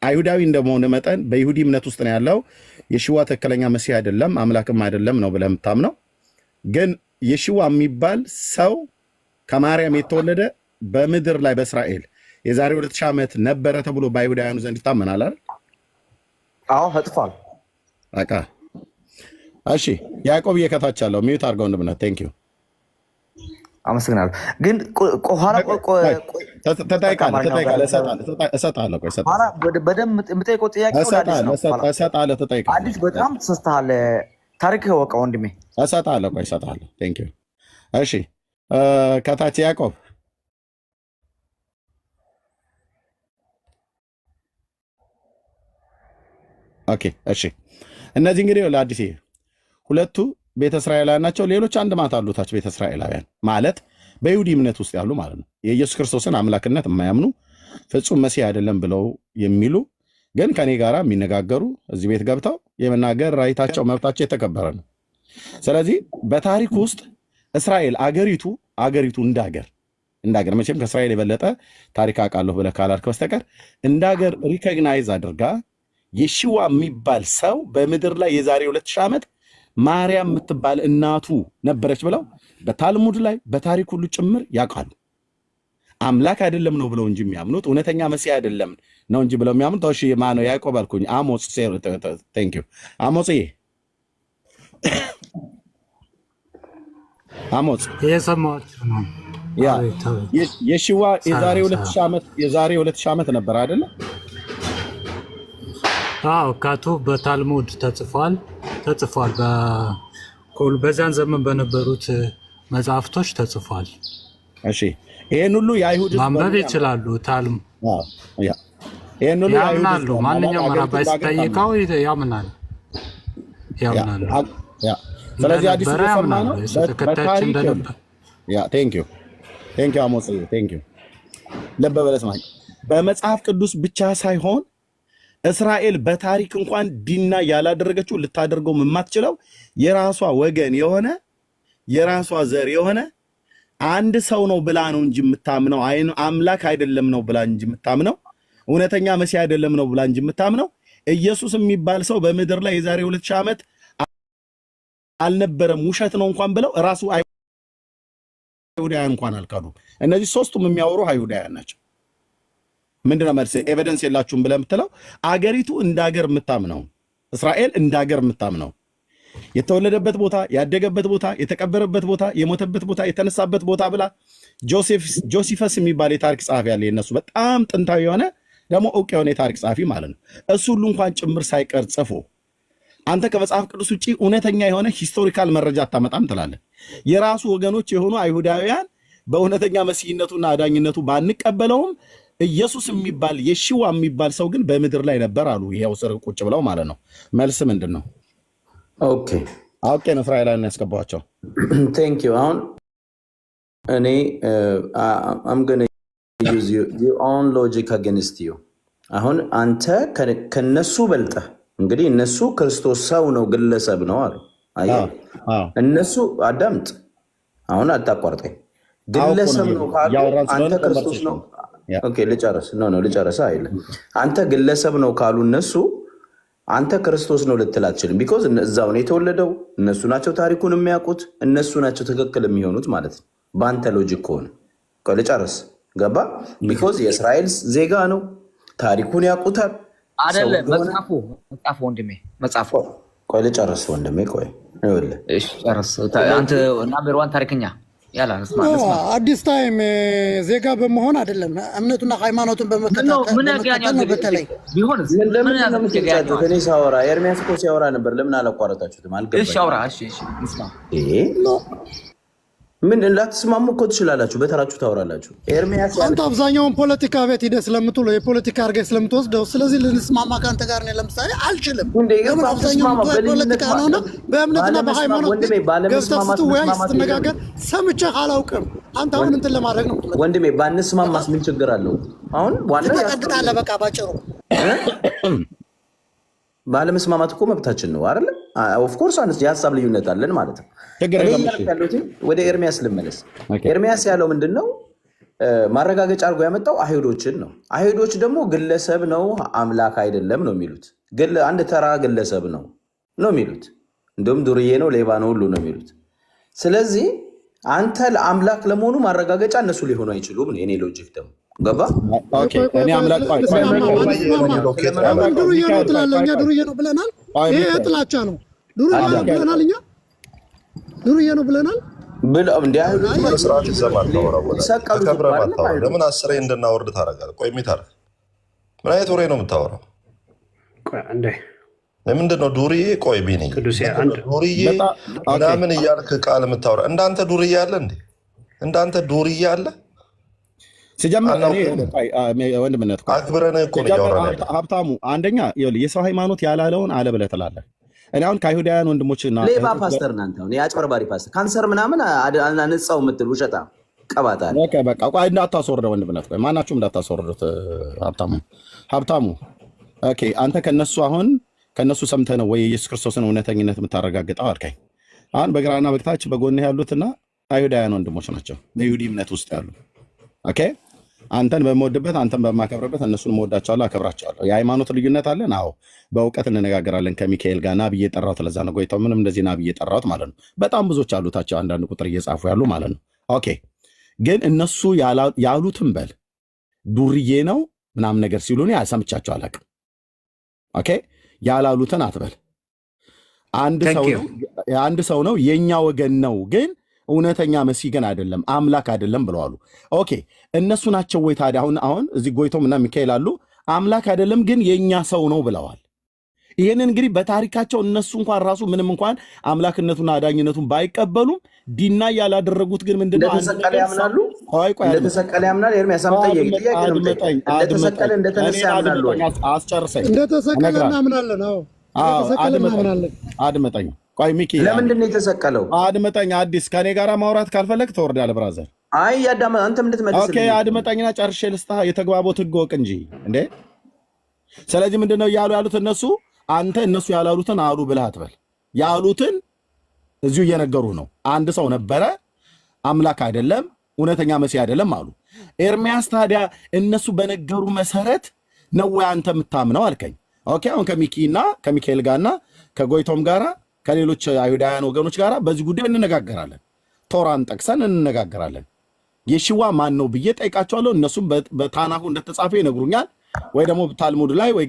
አይሁዳዊ እንደመሆነ መጠን በይሁዲ እምነት ውስጥ ነው ያለው የሽዋ ትክክለኛ መሲህ አይደለም አምላክም አይደለም ነው ብለህ የምታምነው ግን የሽዋ የሚባል ሰው ከማርያም የተወለደ በምድር ላይ በእስራኤል የዛሬ 2000 ዓመት ነበረ ተብሎ በአይሁዳውያኑ ዘንድ ይታመናል አይደል? አዎ ተጥፏል። በቃ እሺ ያዕቆብ እየከታች ያለው ሚዩት አድርገው እንደምነት ቴንክ ዩ አመሰግናለሁ። ግን ኋላ እሰጥሃለሁ በደምብ የምጠይቀው ጥያቄ እሰጥሃለሁ ትጠይቃለህ። አዲስ በጣም ተሳስተሃል። ታሪክ ወቀ ወንድሜ እሰጥሃለሁ ቴንክ ዩ እሺ ከታች ያዕቆብ ኦኬ እሺ እነዚህ እንግዲህ ለአዲስ ሁለቱ ቤተ እስራኤላውያን ናቸው። ሌሎች አንድ ማት አሉታች ቤተ እስራኤላውያን ማለት በይሁዲ እምነት ውስጥ ያሉ ማለት ነው። የኢየሱስ ክርስቶስን አምላክነት የማያምኑ ፍጹም መሲህ አይደለም ብለው የሚሉ ግን ከኔ ጋራ የሚነጋገሩ እዚህ ቤት ገብተው የመናገር ራይታቸው መብታቸው የተከበረ ነው። ስለዚህ በታሪክ ውስጥ እስራኤል አገሪቱ እንዳገር መቼም ከእስራኤል የበለጠ ታሪክ አውቃለሁ ብለህ ካላልክ በስተቀር እንዳገር ሪኮግናይዝ አድርጋ የሽዋ የሚባል ሰው በምድር ላይ የዛሬ 2000 ዓመት ማርያም የምትባል እናቱ ነበረች ብለው በታልሙድ ላይ በታሪክ ሁሉ ጭምር ያውቃሉ። አምላክ አይደለም ነው ብለው እንጂ የሚያምኑት እውነተኛ መሲህ አይደለም ነው እንጂ ብለው የሚያምኑት እሺ ማነው ያዕቆብ አልኩኝ አሞጽ ቴንክ ዩ አሞጽ የሰማችሁ ነው ያ የሽዋ የዛሬ 2000 ዓመት ነበር አይደለ? አዎ ካቱ በታልሙድ ተጽፏል። በዛን ዘመን በነበሩት መጽሐፍቶች ተጽፏል። እሺ ይሄን ሁሉ የአይሁድ ማንበብ ይችላሉ። ያምናሉ። ማንኛውም ራባይ ሲጠይቀው ያምናል። ስለዚህ አዲስ ተሰማ ነው ተከታዮች እንደነበር ቴንክ ዩ አሞጽ ቴንክ ዩ ልብ በለስ ማለት በመጽሐፍ ቅዱስ ብቻ ሳይሆን እስራኤል በታሪክ እንኳን ዲና ያላደረገችው ልታደርገው የማትችለው የራሷ ወገን የሆነ የራሷ ዘር የሆነ አንድ ሰው ነው ብላ ነው እንጂ የምታምነው አምላክ አይደለም ነው ብላ እንጂ የምታምነው እውነተኛ መሲህ አይደለም ነው ብላ እንጂ የምታምነው ኢየሱስ የሚባል ሰው በምድር ላይ የዛሬ 2000 ዓመት አልነበረም ውሸት ነው እንኳን ብለው ራሱ አይሁዳውያን እንኳን አልካዱ። እነዚህ ሶስቱም የሚያወሩ አይሁዳውያን ናቸው። ምንድነው መልስ? ኤቪደንስ የላችሁም ብለህ የምትለው አገሪቱ እንዳገር የምታምነው እስራኤል እንዳገር የምታምነው የተወለደበት ቦታ ያደገበት ቦታ የተቀበረበት ቦታ የሞተበት ቦታ የተነሳበት ቦታ ብላ ጆሲፈስ የሚባል የታሪክ ጸሐፊ ያለ የነሱ በጣም ጥንታዊ የሆነ ደግሞ እውቅ የሆነ የታሪክ ጸሐፊ ማለት ነው። እሱ ሁሉ እንኳን ጭምር ሳይቀር ጽፎ አንተ ከመጽሐፍ ቅዱስ ውጭ እውነተኛ የሆነ ሂስቶሪካል መረጃ አታመጣም ትላለህ። የራሱ ወገኖች የሆኑ አይሁዳውያን በእውነተኛ መሲህነቱና አዳኝነቱ ባንቀበለውም ኢየሱስ የሚባል የሽዋ የሚባል ሰው ግን በምድር ላይ ነበር አሉ። ይሄው ስር ቁጭ ብለው ማለት ነው። መልስ ምንድን ነው? ኦኬ አውቄ ነው እስራኤላውያን ያስገባቸው። ቴንክ ዩ አሁን እኔ I'm going to use your own logic against you አሁን አንተ ከነሱ በልጠህ እንግዲህ እነሱ ክርስቶስ ሰው ነው ግለሰብ ነው አሉ። አየህ እነሱ አዳምጥ አሁን አታቋርጠኝ። ግለሰብ ነው ካሉ አንተ ክርስቶስ ነው ኦኬ ልጨርስ አይደለም አንተ ግለሰብ ነው ካሉ እነሱ አንተ ክርስቶስ ነው ልትል አትችልም። ቢኮዝ እዛው ነው የተወለደው እነሱ ናቸው ታሪኩን የሚያውቁት እነሱ ናቸው ትክክል የሚሆኑት ማለት ነው በአንተ ሎጂክ ከሆነ ልጨርስ ገባ ቢኮዝ የእስራኤል ዜጋ ነው ታሪኩን ያውቁታል አይደለም መጽሐፉ ወንድሜ መጽሐፉ ቆይ ልጨርስ ወንድሜ ቆይ ይኸውልህ እሺ ጨርስ አንተ ናምበር 1 ታሪከኛ ያላ ነስማ አዲስ ታይም ዜጋ በመሆን አይደለም እምነቱና ሃይማኖቱን በመከተል በተለይ ቢሆን ለምን ያዘምከጋቱ እኔ ሳወራ ኤርሚያስ እኮ ሲያወራ ነበር ለምን አላቋረጣችሁትም አልገባኝም እሺ አውራ እሺ እንስማ ምን ላትስማሙ እኮ ትችላላችሁ በተራችሁ ታወራላችሁ ኤርሚያስ አንተ አብዛኛውን ፖለቲካ ቤት ሄደህ ስለምትውለው የፖለቲካ አድርገህ ስለምትወስደው ስለዚህ ልንስማማ ከአንተ ጋር ነው ለምሳሌ አልችልም አብዛኛውን ፖለቲካ ነውና በእምነትና በሃይማኖት ገብተህ ስትወያይ ስትነጋገር ሰምቼህ አላውቅም አንተ አሁን እንትን ለማድረግ ነው ወንድሜ ባንስማማስ ምን ችግር አለው አሁን ዋና ትቀጥላለህ በቃ ባጭሩ ባለመስማማት እኮ መብታችን ነው አይደል? ኦፍኮርስ የሀሳብ ልዩነት አለን ማለት ነው። ወደ ኤርሚያስ ልመለስ። ኤርሚያስ ያለው ምንድን ነው? ማረጋገጫ አድርጎ ያመጣው አይሁዶችን ነው። አይሁዶች ደግሞ ግለሰብ ነው አምላክ አይደለም ነው የሚሉት። አንድ ተራ ግለሰብ ነው የሚሉት። እንዲሁም ዱርዬ ነው ሌባ ነው ሁሉ ነው የሚሉት። ስለዚህ አንተ ለአምላክ ለመሆኑ ማረጋገጫ እነሱ ሊሆኑ አይችሉም። የኔ ሎጂክ ደግሞ ገባ። እኔ አምላክ ዱርዬ ነው ትላለህ፣ እኛ ዱርዬ ነው ብለናል። ይሄ ጥላቻ ነው። ዱርዬ ነው ብለናል፣ እኛ ዱርዬ ነው ብለናል። ለምን አስሬ እንድናወርድ ታደርጋለህ? ቆይ የሚታረግ ምን አይነት ወሬ ነው የምታወራው? ምንድን ነው ዱርዬ? ቆይ ቢኒ ዱርዬ ምናምን እያልክ ቃል የምታወራ እንዳንተ ዱርዬ አለ እንዴ? እንዳንተ ዱርዬ አለ? ሲጀምር ወንድምነት አክብረን እኮ ነው እያወራን። ሀብታሙ አንደኛ የሰው ሃይማኖት ያላለውን አለ ብለህ ትላለህ። እኔ አሁን ከአይሁዳውያን ወንድሞችና ሌባ ፓስተር እናንተ አሁን የአጭበርባሪ ፓስተር ካንሰር ምናምን ነፃው የምትል ውሸታ ቀባጣል። በቃ ቆይ እንዳታስወርደው ወንድምነት፣ ቆይ ማናችሁም እንዳታስወርዱት። ሀብታሙ ኦኬ፣ አንተ ከነሱ ሰምተህ ነው ወይ የኢየሱስ ክርስቶስን እውነተኝነት የምታረጋግጠው አልከኝ። አሁን በግራና በግታች በጎንህ ያሉትና አይሁዳውያን ወንድሞች ናቸው፣ በይሁዲ እምነት ውስጥ ያሉ። ኦኬ፣ አንተን በመወድበት አንተን በማከብርበት እነሱን መወዳቸዋለሁ፣ አከብራቸዋለሁ። የሃይማኖት ልዩነት አለን። አዎ፣ በእውቀት እንነጋገራለን። ከሚካኤል ጋር ና ብዬ ጠራሁት። ለዛ ነው ጎይታው ምንም እንደዚህ ና ብዬ ጠራሁት ማለት ነው። በጣም ብዙዎች አሉታቸው አንዳንድ ቁጥር እየጻፉ ያሉ ማለት ነው። ኦኬ፣ ግን እነሱ ያሉትን በል ዱርዬ ነው ምናምን ነገር ሲሉ እኔ ሰምቻቸው አላውቅም። ኦኬ፣ ያላሉትን አትበል። አንድ ሰው ነው የኛ ወገን ነው ግን እውነተኛ መሲህ ግን አይደለም አምላክ አይደለም ብለዋሉ። ኦኬ፣ እነሱ ናቸው ወይ ታዲያ? አሁን እዚህ ጎይቶም እና ሚካኤል አሉ አምላክ አይደለም ግን የኛ ሰው ነው ብለዋል። ይህንን እንግዲህ በታሪካቸው እነሱ እንኳን ራሱ ምንም እንኳን አምላክነቱን አዳኝነቱን ባይቀበሉም ዲና ያላደረጉት ግን ምንድነው? እንደተሰቀለ ያምናሉ። እንደተሰቀለ ያምናል። ኤርሚያስ እንደተሰቀለ እንደተነሳ ያምናሉ። አስጨርሰኝ። እንደተሰቀለ እናምናለን። አድመጠኝ። ቆይ ሚኪ፣ ለምንድን ነው የተሰቀለው? አድመጠኝ። አዲስ ከኔ ጋር ማውራት ካልፈለግ ትወርዳለህ ብራዘር። አይ ያዳመ አንተም እንድትመልስ። ኦኬ፣ አድመጠኝና ጨርሼ ልስጥህ። የተግባቦት ህግ ወቅ እንጂ እንዴ። ስለዚህ ምንድነው እያሉ ያሉት እነሱ? አንተ እነሱ ያላሉትን አሉ ብለህ አትበል። ያሉትን እዚሁ እየነገሩ ነው። አንድ ሰው ነበረ አምላክ አይደለም እውነተኛ መሲህ አይደለም አሉ። ኤርሚያስ ታዲያ እነሱ በነገሩ መሰረት ነው ወይ አንተ የምታምነው አልከኝ። ኦኬ፣ አሁን ከሚኪና ከሚካኤል ጋርና ከጎይቶም ጋራ ከሌሎች አይሁዳውያን ወገኖች ጋር በዚህ ጉዳይ እንነጋገራለን። ቶራን ጠቅሰን እንነጋገራለን። የሽዋ ማን ነው ብዬ ጠይቃቸዋለሁ። እነሱም በታናሁ እንደተጻፈ ይነግሩኛል፣ ወይ ደግሞ ታልሙድ ላይ ወይ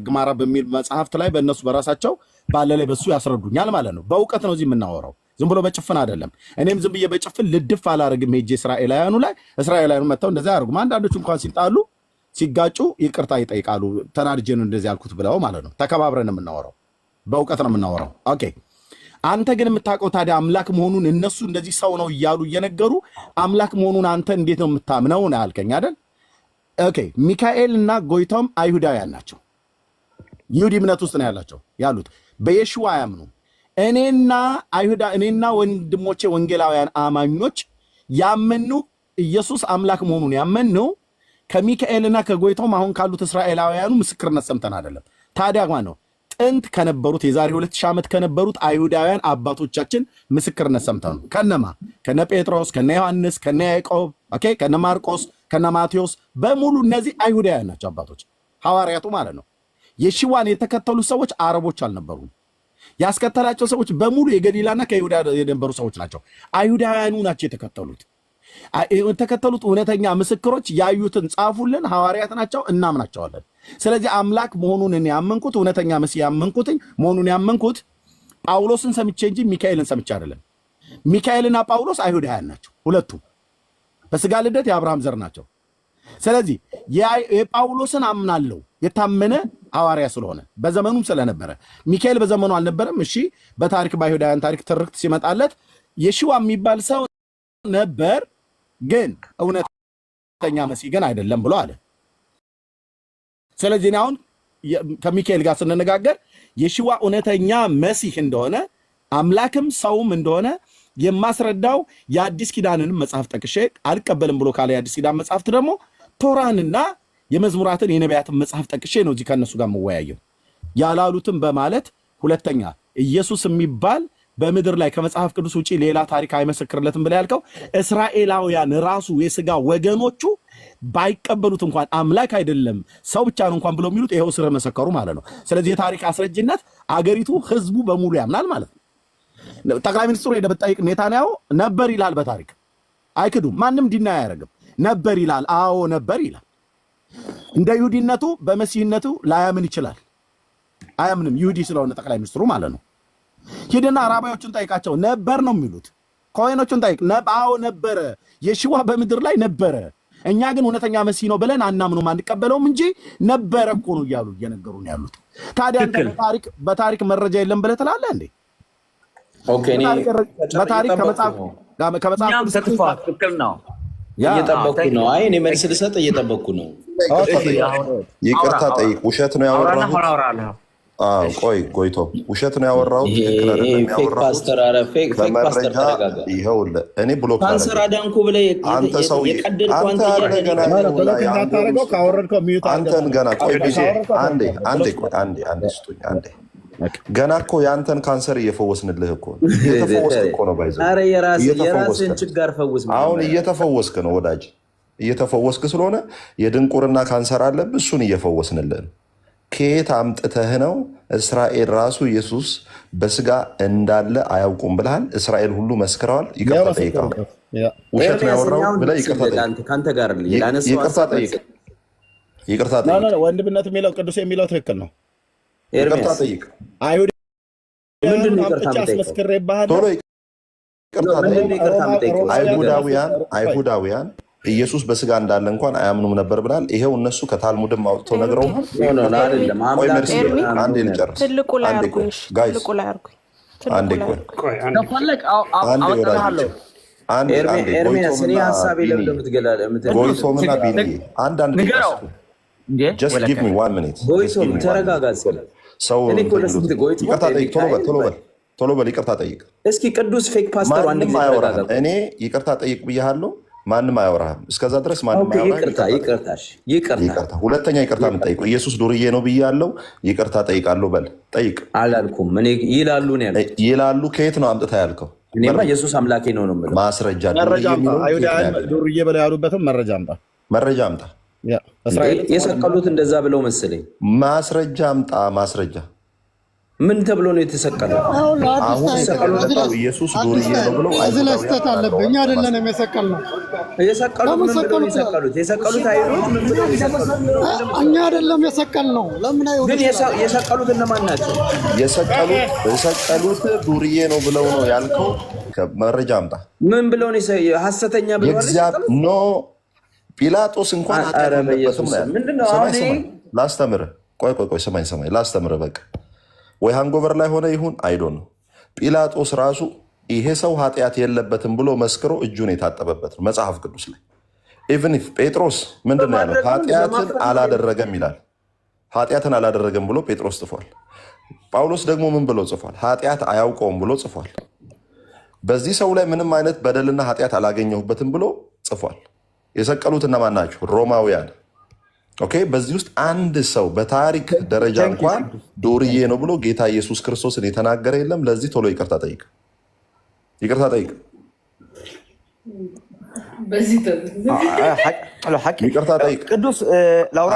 ግማራ በሚል መጽሐፍት ላይ በእነሱ በራሳቸው ባለ ላይ በሱ ያስረዱኛል ማለት ነው። በእውቀት ነው እዚህ የምናወራው፣ ዝም ብሎ በጭፍን አይደለም። እኔም ዝም ብዬ በጭፍን ልድፍ አላደርግም። ሄጄ እስራኤላውያኑ መጥተው እንደዚያ አያደርጉም። አንዳንዶቹ እንኳን ሲጣሉ ሲጋጩ ይቅርታ ይጠይቃሉ። ተናድጄ ነው እንደዚህ ያልኩት ብለው ማለት ነው። ተከባብረን የምናወራው በእውቀት ነው የምናወራው። ኦኬ፣ አንተ ግን የምታውቀው ታዲያ አምላክ መሆኑን እነሱ እንደዚህ ሰው ነው እያሉ እየነገሩ አምላክ መሆኑን አንተ እንዴት ነው የምታምነው ነው ያልከኝ አይደል? ኦኬ፣ ሚካኤል እና ጎይቶም አይሁዳውያን ናቸው። ይሁዲ እምነት ውስጥ ነው ያሉት። በየሽዋ አያምኑ። እኔና ወንድሞቼ ወንጌላውያን አማኞች ያመኑ ኢየሱስ አምላክ መሆኑን ያመኑ ከሚካኤልና ከጎይቶም አሁን ካሉት እስራኤላውያኑ ምስክርነት ሰምተን አይደለም። ታዲያ ማን ነው? ጥንት ከነበሩት የዛሬ 2000 ዓመት ከነበሩት አይሁዳውያን አባቶቻችን ምስክርነት ሰምተን ነው። ከነማ ከነ ጴጥሮስ፣ ከነ ዮሐንስ፣ ከነ ያዕቆብ፣ ኦኬ፣ ከነ ማርቆስ፣ ከነ ማቴዎስ በሙሉ እነዚህ አይሁዳውያን ናቸው አባቶች፣ ሐዋርያቱ ማለት ነው። የሽዋን የተከተሉ ሰዎች አረቦች አልነበሩም። ያስከተላቸው ሰዎች በሙሉ የገሊላና ከይሁዳ የነበሩ ሰዎች ናቸው። አይሁዳውያኑ ናቸው የተከተሉት። እውነተኛ ምስክሮች ያዩትን ጻፉልን፣ ሐዋርያት ናቸው፣ እናምናቸዋለን። ስለዚህ አምላክ መሆኑን እኔ ያመንኩት እውነተኛ መሲህ ያመንኩት መሆኑን ያመንኩት ጳውሎስን ሰምቼ እንጂ ሚካኤልን ሰምቼ አይደለም። ሚካኤልና ጳውሎስ አይሁዳውያን ናቸው ሁለቱ፣ በስጋ ልደት የአብርሃም ዘር ናቸው። ስለዚህ የጳውሎስን አምናለሁ የታመነ ሐዋርያ ስለሆነ በዘመኑም ስለነበረ። ሚካኤል በዘመኑ አልነበረም። እሺ፣ በታሪክ በአይሁዳውያን ታሪክ ትርክት ሲመጣለት የሽዋ የሚባል ሰው ነበር ግን እውነተኛ መሲህ ግን አይደለም ብሎ አለ። ስለዚህ አሁን ከሚካኤል ጋር ስንነጋገር የሽዋ እውነተኛ መሲህ እንደሆነ አምላክም ሰውም እንደሆነ የማስረዳው የአዲስ ኪዳንን መጽሐፍ ጠቅሼ አልቀበልም ብሎ ካለ የአዲስ ኪዳን መጽሐፍት ደግሞ ቶራንና የመዝሙራትን የነቢያትን መጽሐፍ ጠቅሼ ነው እዚህ ከነሱ ጋር መወያየው። ያላሉትም በማለት ሁለተኛ ኢየሱስ የሚባል በምድር ላይ ከመጽሐፍ ቅዱስ ውጪ ሌላ ታሪክ አይመሰክርለትም ብለ ያልከው እስራኤላውያን ራሱ የስጋ ወገኖቹ ባይቀበሉት እንኳን አምላክ አይደለም ሰው ብቻ ነው እንኳን ብለው የሚሉት ይሄው ስለ መሰከሩ ማለት ነው። ስለዚህ የታሪክ አስረጅነት አገሪቱ ህዝቡ በሙሉ ያምናል ማለት ነው። ጠቅላይ ሚኒስትሩ ሄደ ብትጠይቅ ኔታንያሁ ነበር ይላል። በታሪክ አይክዱም። ማንም ዲና አያደርግም። ነበር ይላል። አዎ ነበር ይላል። እንደ ይሁዲነቱ በመሲህነቱ ላያምን ይችላል። አያምንም። ይሁዲ ስለሆነ ጠቅላይ ሚኒስትሩ ማለት ነው። ሂድና አራባዮቹን ጠይቃቸው ነበር ነው የሚሉት። ኮይኖቹን ጠይቅ። አዎ ነበረ። የሽዋ በምድር ላይ ነበረ። እኛ ግን እውነተኛ መሲህ ነው ብለን አናምኑም አንቀበለውም እንጂ ነበረ እኮ ነው እያሉ እየነገሩ ነው ያሉት። ታዲያ በታሪክ መረጃ የለም ብለህ ትላለህ እንዴ? ኦኬ እኔ በታሪክ ከመጽሐፍ ትክክል ነው። እየጠበኩ ነው። አይ እኔ መልስ ልሰጥ እየጠበኩ ነው። ይቅርታ ጠይቅ። ውሸት ነው ያወራሁት። ቆይ ጎይቶ ውሸት ነው ያወራሁት። ፌክ ፓስተር አረ ፌክ ፓስተር ተረጋጋ። ይኸውልህ እኔ ብሎክ ካንሰር አዳንኩ ብለህ አንተ ሰው የቀደድኩ አንተ ገና አንተን ገና ቆይ ቢዜ አንዴ ስጡኝ አንዴ ገና እኮ የአንተን ካንሰር እየፈወስንልህ እኮ እየተፈወስክ እኮ ነው። ባይዘ አረ የራስህን ችግር ፈውስ። አሁን እየተፈወስክ ነው ወዳጅ፣ እየተፈወስክ ስለሆነ የድንቁርና ካንሰር አለብህ፣ እሱን እየፈወስንልህ ነው። ከየት አምጥተህ ነው? እስራኤል ራሱ ኢየሱስ በስጋ እንዳለ አያውቁም ብለሃል። እስራኤል ሁሉ መስክረዋል። ይቅርታ ጠይቀው። ውሸት ነው ያወራው ብለህ ይቅርታ ጠይቅ። ካንተ ጋር ይቅርታ ጠይቅ። ይቅርታ ጠይቅ። ወንድምነት የሚለው ቅዱስ የሚለው ትክክል ነው። ይቅርታ ጠይቅ። አይሁድ ምንድን ነው ይቅርታ ጠይቅ? አይሁዳውያን ኢየሱስ በስጋ እንዳለ እንኳን አያምኑም ነበር ብላል። ይሄው እነሱ ከታልሙድም አውጥተው ነግረውሃል። አንዴ ልጨርስ። ጎይቶምና ቢኒ አንዳንድ ተረጋጋ። ሰው ቶሎ በል ይቅርታ ጠይቅ። እስኪ ቅዱስ ፌክ ፓስተር እኔ ይቅርታ ጠይቅ ብያለሁ። ማንም አያወራህም። እስከዛ ድረስ ማንም ይቅርታ። ሁለተኛ ይቅርታ የምጠይቀው ኢየሱስ ዱርዬ ነው ብያለሁ። ይቅርታ ጠይቃለሁ በል። ጠይቅ አላልኩም። ይላሉ ነው ያልኩት። ይላሉ። ከየት ነው አምጥታ ያልከው? እኔማ ኢየሱስ አምላኬ ነው ነው የምለው። ማስረጃ ዱርዬ ብለው ያሉበትም መረጃ አምጣ። የሰቀሉት እንደዛ ብለው መሰለኝ። ማስረጃ አምጣ። ማስረጃ ምን ተብሎ ነው የተሰቀለው? አሁን የሰቀለው ኢየሱስ ዱርዬ ነው ብለው እዚህ ላይ ስህተት አለብህ። እኛ አይደለንም የሰቀልነው። የሰቀሉት ምን ብለው የሰቀሉት? የሰቀሉት አይሁዶች ምን ብለው የሰቀሉት? እኛ አይደለም የሰቀልነው። ለምን አይሁዶች? ግን የሰቀሉት እነማን ናቸው? የሰቀሉት ዱርዬ ነው ብለው ነው ያልከው። መረጃ አምጣ። ምን ብለው ነው? ሐሰተኛ ብለው ኖ ጲላጦስ እንኳን ምንድነው? አሁን ላስተምርህ። ቆይ ሰማኝ ላስተምርህ። በቃ ወይ ሃንጎቨር ላይ ሆነ ይሁን አይዶን ነው። ጲላጦስ ራሱ ይሄ ሰው ኃጢአት የለበትም ብሎ መስክሮ እጁን የታጠበበት ነው መጽሐፍ ቅዱስ ላይ። ኢቭን ኢፍ ጴጥሮስ ምንድን ነው ያለው? ኃጢአትን አላደረገም ይላል። ኃጢአትን አላደረገም ብሎ ጴጥሮስ ጽፏል። ጳውሎስ ደግሞ ምን ብሎ ጽፏል? ኃጢአት አያውቀውም ብሎ ጽፏል። በዚህ ሰው ላይ ምንም አይነት በደልና ኃጢአት አላገኘሁበትም ብሎ ጽፏል። የሰቀሉት እነማን ናቸው? ሮማውያን። ኦኬ። በዚህ ውስጥ አንድ ሰው በታሪክ ደረጃ እንኳን ዱርዬ ነው ብሎ ጌታ ኢየሱስ ክርስቶስን የተናገረ የለም። ለዚህ ቶሎ ይቅርታ ጠይቅ። ይቅርታ ጠይቅ። ቅዱስ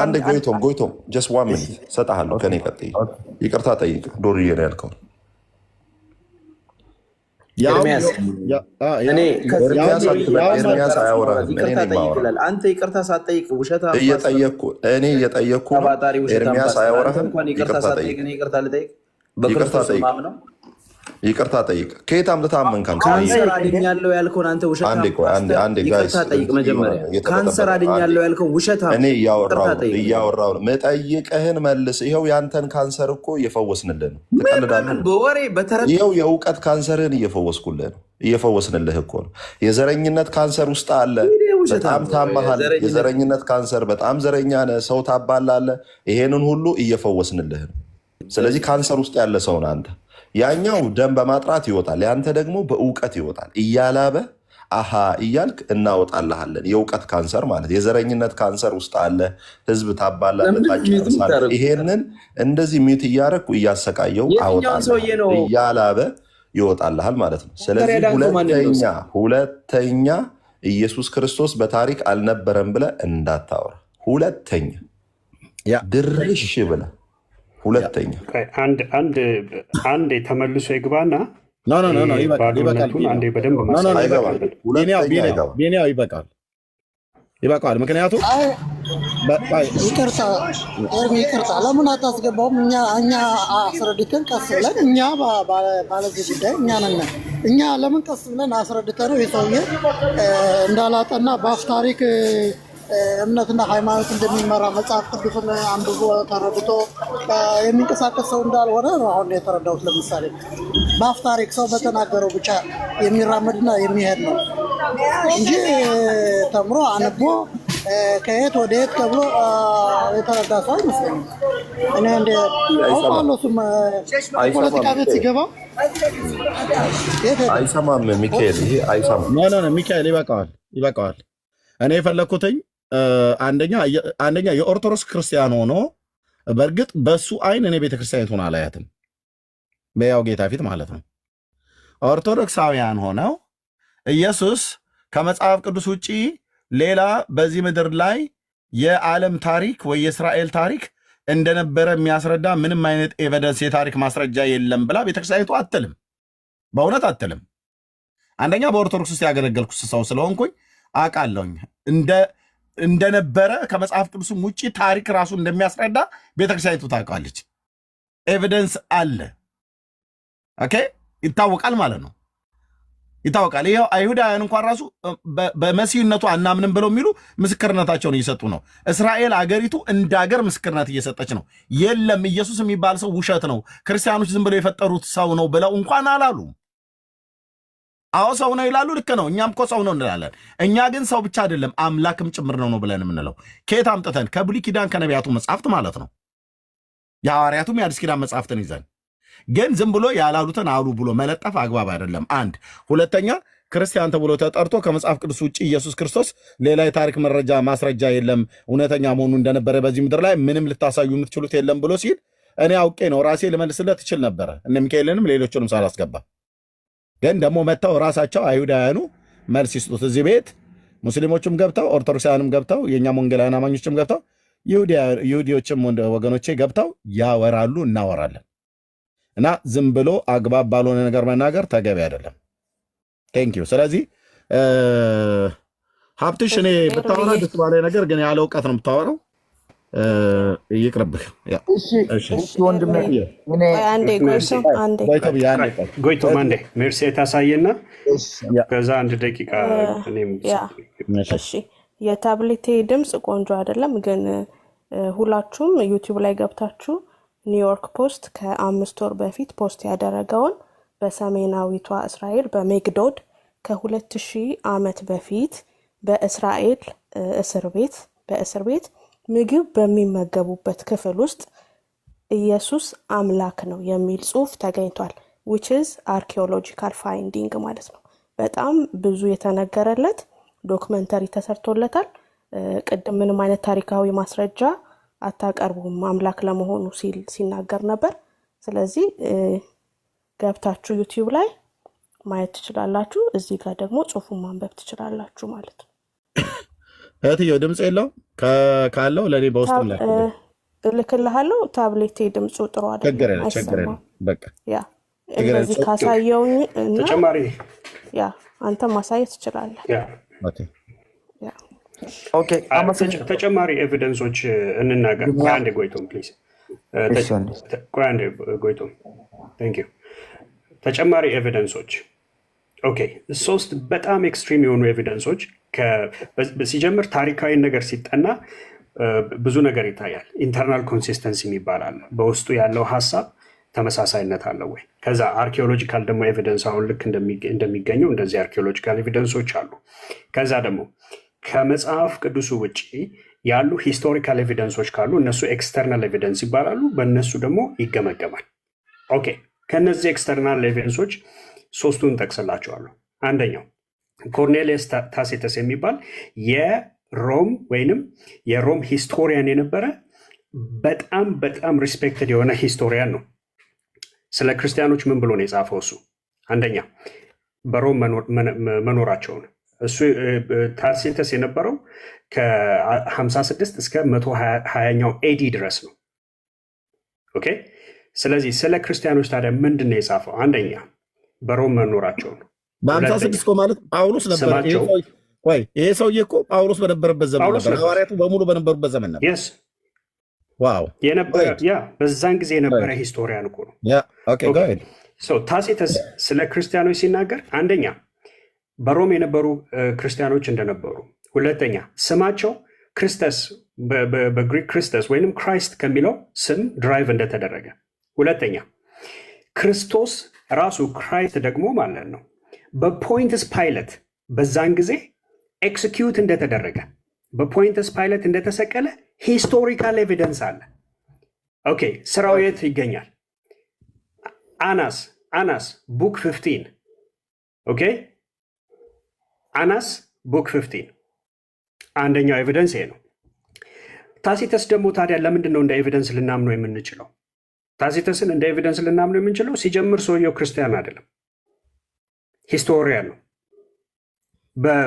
አንድ ጎይቶም ጀስት ዋን ሚኒት ሰጥሃለሁ። ከኔ ቀጥይ። ይቅርታ ጠይቅ። ዱርዬ ነው ያልከው አንተ ይቅርታ ሳትጠይቅ ውሸት እኔ እየጠየኩ ኤርሚያስ አያወራህም። ይቅርታ ጠይቅ። ከየት አምጥተህ አመንካን? ካንሰር አድኛለሁ ያልከውን አንተ ውሸት ይቅርታ ጠይቅ። መጀመሪያ ካንሰር አድኛለሁ ያልከውን ውሸት እኔ እያወራሁ ነው። መጠይቅህን መልስ። ይኸው ያንተን ካንሰር እኮ እየፈወስንልህ ነው። ትቀልዳለህ። በወሬ በተረት ይኸው የእውቀት ካንሰርህን እየፈወስኩልህ ነው። እየፈወስንልህ እኮ ነው። የዘረኝነት ካንሰር ውስጥ አለ። በጣም ታመሃል። የዘረኝነት ካንሰር፣ በጣም ዘረኛ ነህ። ሰው ታባላለህ። ይሄንን ሁሉ እየፈወስንልህ ነው። ስለዚህ ካንሰር ውስጥ ያለ ሰውን አንተ ያኛው ደም በማጥራት ይወጣል፣ ያንተ ደግሞ በእውቀት ይወጣል። እያላበ አሃ እያልክ እናወጣልሃለን። የእውቀት ካንሰር ማለት የዘረኝነት ካንሰር ውስጥ አለ። ህዝብ ታባላለህ፣ ታጨርሳለህ። ይሄንን እንደዚህ ሚት እያረኩ እያሰቃየው አወጣለሁ እያላበ ይወጣልሃል ማለት ነው። ስለዚህ ሁለተኛ ኢየሱስ ክርስቶስ በታሪክ አልነበረም ብለህ እንዳታወራ። ሁለተኛ ድርሽ ብለህ ሁለተኛ አንድ ተመልሶ ይግባና ይበቃል። ምክንያቱም ይቅርታ ለምን አታስገባውም? እኛ አስረድተን ቀስ ብለን እኛ ባለዚህ ጉዳይ እኛ ነን። እኛ ለምን ቀስ ብለን አስረድተን ነው የሰውዬ እንዳላጠና በአፍ ታሪክ እምነትና ሃይማኖት እንደሚመራ መጽሐፍ ቅዱስን አንብቦ ተረድቶ የሚንቀሳቀስ ሰው እንዳልሆነ ነው አሁን የተረዳሁት። ለምሳሌ በአፍ ታሪክ ሰው በተናገረው ብቻ የሚራመድና የሚሄድ ነው እንጂ ተምሮ አንቦ ከየት ወደ የት ተብሎ የተረዳ ሰው አይመስለኝም። እኔ እንደ አውቃለሁ እሱም ፖለቲካ ቤት ሲገባ አይሰማም። ሚካኤል ይሄ አይሰማም። ሚካኤል ይበቃዋል። እኔ የፈለግኩትኝ አንደኛ የኦርቶዶክስ ክርስቲያን ሆኖ በእርግጥ በሱ አይን እኔ ቤተክርስቲያኒቱን አላያትም፣ በያው ጌታ ፊት ማለት ነው። ኦርቶዶክሳውያን ሆነው ኢየሱስ ከመጽሐፍ ቅዱስ ውጭ ሌላ በዚህ ምድር ላይ የዓለም ታሪክ ወይ የእስራኤል ታሪክ እንደነበረ የሚያስረዳ ምንም አይነት ኤቪደንስ የታሪክ ማስረጃ የለም ብላ ቤተክርስቲያኒቱ አትልም፣ በእውነት አትልም። አንደኛ በኦርቶዶክስ ውስጥ ያገለገልኩ ሰው ስለሆንኩኝ አውቃለሁኝ እንደነበረ ከመጽሐፍ ቅዱስም ውጭ ታሪክ ራሱ እንደሚያስረዳ ቤተክርስቲያኒቱ ታውቃለች። ኤቪደንስ አለ። ኦኬ ይታወቃል ማለት ነው። ይታወቃል። ይኸው አይሁዳውያን እንኳን ራሱ በመሲህነቱ አናምንም ብለው የሚሉ ምስክርነታቸውን እየሰጡ ነው። እስራኤል አገሪቱ እንደ አገር ምስክርነት እየሰጠች ነው። የለም ኢየሱስ የሚባል ሰው ውሸት ነው፣ ክርስቲያኖች ዝም ብለው የፈጠሩት ሰው ነው ብለው እንኳን አላሉ። አዎ ሰው ነው ይላሉ። ልክ ነው። እኛም እኮ ሰው ነው እንላለን። እኛ ግን ሰው ብቻ አይደለም አምላክም ጭምር ነው ብለን የምንለው ከየት አምጥተን? ከብሉይ ኪዳን ከነቢያቱ መጽሐፍት ማለት ነው። የሐዋርያቱም የአዲስ ኪዳን መጽሐፍትን ይዘን ግን ዝም ብሎ ያላሉትን አሉ ብሎ መለጠፍ አግባብ አይደለም። አንድ ሁለተኛ ክርስቲያን ተብሎ ተጠርቶ ከመጽሐፍ ቅዱስ ውጭ ኢየሱስ ክርስቶስ ሌላ የታሪክ መረጃ ማስረጃ የለም እውነተኛ መሆኑ እንደነበረ በዚህ ምድር ላይ ምንም ልታሳዩ የምትችሉት የለም ብሎ ሲል እኔ አውቄ ነው ራሴ ልመልስለት ትችል ነበረ፣ እነ ሚካኤልንም ሌሎችንም ሳላስገባ። ግን ደግሞ መጥተው ራሳቸው አይሁዳውያኑ መልስ ይስጡት። እዚህ ቤት ሙስሊሞችም ገብተው ኦርቶዶክሳውያንም ገብተው የእኛም ወንጌላውያን አማኞችም ገብተው ይሁዲዎችም ወገኖቼ ገብተው ያወራሉ፣ እናወራለን። እና ዝም ብሎ አግባብ ባልሆነ ነገር መናገር ተገቢ አይደለም። ቴንኪዩ። ስለዚህ ሀብትሽ እኔ ብታወራ ደስ ባለ ነገር ግን ያለ እውቀት ነው የምታወራው። ይቅርብህ። ጎይቶም አንዴ ሜርሲ የታሳየና ከዛ አንድ ደቂቃ የታብሌቴ ድምፅ ቆንጆ አይደለም፣ ግን ሁላችሁም ዩቲዩብ ላይ ገብታችሁ ኒውዮርክ ፖስት ከ5 ወር በፊት ፖስት ያደረገውን በሰሜናዊቷ እስራኤል በሜግዶድ ከ2000 ዓመት በፊት በእስራኤል በእስር ቤት ምግብ በሚመገቡበት ክፍል ውስጥ ኢየሱስ አምላክ ነው የሚል ጽሑፍ ተገኝቷል። which is archaeological finding ማለት ነው። በጣም ብዙ የተነገረለት ዶክመንተሪ ተሰርቶለታል። ቅድም ምንም አይነት ታሪካዊ ማስረጃ አታቀርቡም አምላክ ለመሆኑ ሲናገር ነበር። ስለዚህ ገብታችሁ ዩቲዩብ ላይ ማየት ትችላላችሁ። እዚህ ጋር ደግሞ ጽሑፉን ማንበብ ትችላላችሁ ማለት ነው። እህትዬው ድምፅ የለው ካለው ለኔ በውስጥም ላይ እልክልሃለሁ። ታብሌቴ ድምፁ ጥሩ አይደለም። ችግር በቃ ያ እንደዚህ ካሳየውኝ እና ተጨማሪ ያ አንተ ማሳየት ትችላለህ። ኦኬ ተጨማሪ ኤቪደንሶች እንናገር። አንዴ ጎይቶም ፕሊዝ። አንዴ ጎይቶም ቴንክ ዩ። ተጨማሪ ኤቪደንሶች ኦኬ 3 በጣም ኤክስትሪም የሆኑ ኤቪደንሶች ሲጀምር ታሪካዊ ነገር ሲጠና ብዙ ነገር ይታያል። ኢንተርናል ኮንሲስተንሲ የሚባል አለ። በውስጡ ያለው ሀሳብ ተመሳሳይነት አለው ወይ? ከዛ አርኪኦሎጂካል ደግሞ ኤቪደንስ አሁን ልክ እንደሚገኘው እንደዚህ አርኪኦሎጂካል ኤቪደንሶች አሉ። ከዛ ደግሞ ከመጽሐፍ ቅዱሱ ውጭ ያሉ ሂስቶሪካል ኤቪደንሶች ካሉ እነሱ ኤክስተርናል ኤቪደንስ ይባላሉ። በእነሱ ደግሞ ይገመገማል። ኦኬ ከነዚህ ኤክስተርናል ኤቪደንሶች 3ቱን ጠቅስላቸዋለሁ። አንደኛው ኮርኔሊየስ ታሲተስ የሚባል የሮም ወይንም የሮም ሂስቶሪያን የነበረ በጣም በጣም ሪስፔክትድ የሆነ ሂስቶሪያን ነው። ስለ ክርስቲያኖች ምን ብሎ ነው የጻፈው? እሱ አንደኛ በሮም መኖራቸውን እሱ ታሲተስ የነበረው ከ56 እስከ 120ኛው ኤዲ ድረስ ነው። ኦኬ። ስለዚህ ስለ ክርስቲያኖች ታዲያ ምንድን ነው የጻፈው? አንደኛ በሮም መኖራቸውን በ56 ማለት ጳውሎስ ነበር። ይሄ ሰውዬ እኮ ጳውሎስ በነበረበት ዘመን ነበር። ሐዋርያቱ በሙሉ በነበሩበት ዘመን ነበር። ዋው በዛን ጊዜ የነበረ ሂስቶሪያን እኮ ነው። ታሲተስ ስለ ክርስቲያኖች ሲናገር አንደኛ በሮም የነበሩ ክርስቲያኖች እንደነበሩ፣ ሁለተኛ ስማቸው ክርስተስ በግሪክ ክርስተስ ወይም ክራይስት ከሚለው ስም ድራይቭ እንደተደረገ፣ ሁለተኛ ክርስቶስ ራሱ ክራይስት ደግሞ ማለት ነው በፖይንትስ ፓይለት በዛን ጊዜ ኤክስኪዩት እንደተደረገ፣ በፖይንትስ ፓይለት እንደተሰቀለ ሂስቶሪካል ኤቪደንስ አለ። ኦኬ። ስራው የት ይገኛል? አናስ ቡክ 15 ኦኬ። አናስ ቡክ 15 አንደኛው ኤቪደንስ ይሄ ነው። ታሲተስ ደግሞ ታዲያ ለምንድን ነው እንደ ኤቪደንስ ልናምነው የምንችለው? ታሲተስን እንደ ኤቪደንስ ልናምነው የምንችለው ሲጀምር ሰውየው ክርስቲያን አይደለም፣ ሂስቶሪያን ነው።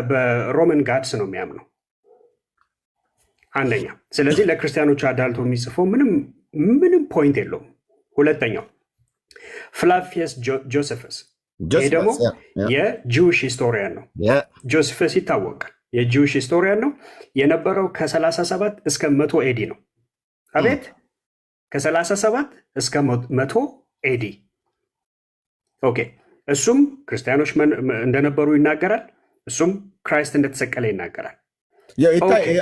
በሮመን ጋድስ ነው የሚያምነው አንደኛ። ስለዚህ ለክርስቲያኖች አዳልቶ የሚጽፈው ምንም ፖይንት የለውም። ሁለተኛው ፍላቪየስ ጆሴፈስ፣ ይሄ ደግሞ የጂውሽ ሂስቶሪያን ነው። ጆሴፈስ ይታወቃል፣ የጂውሽ ሂስቶሪያን ነው። የነበረው ከ37 እስከ 100 ኤዲ ነው። አቤት ከ37 እስከ 100 ኤዲ። ኦኬ። እሱም ክርስቲያኖች እንደነበሩ ይናገራል። እሱም ክራይስት እንደተሰቀለ ይናገራል።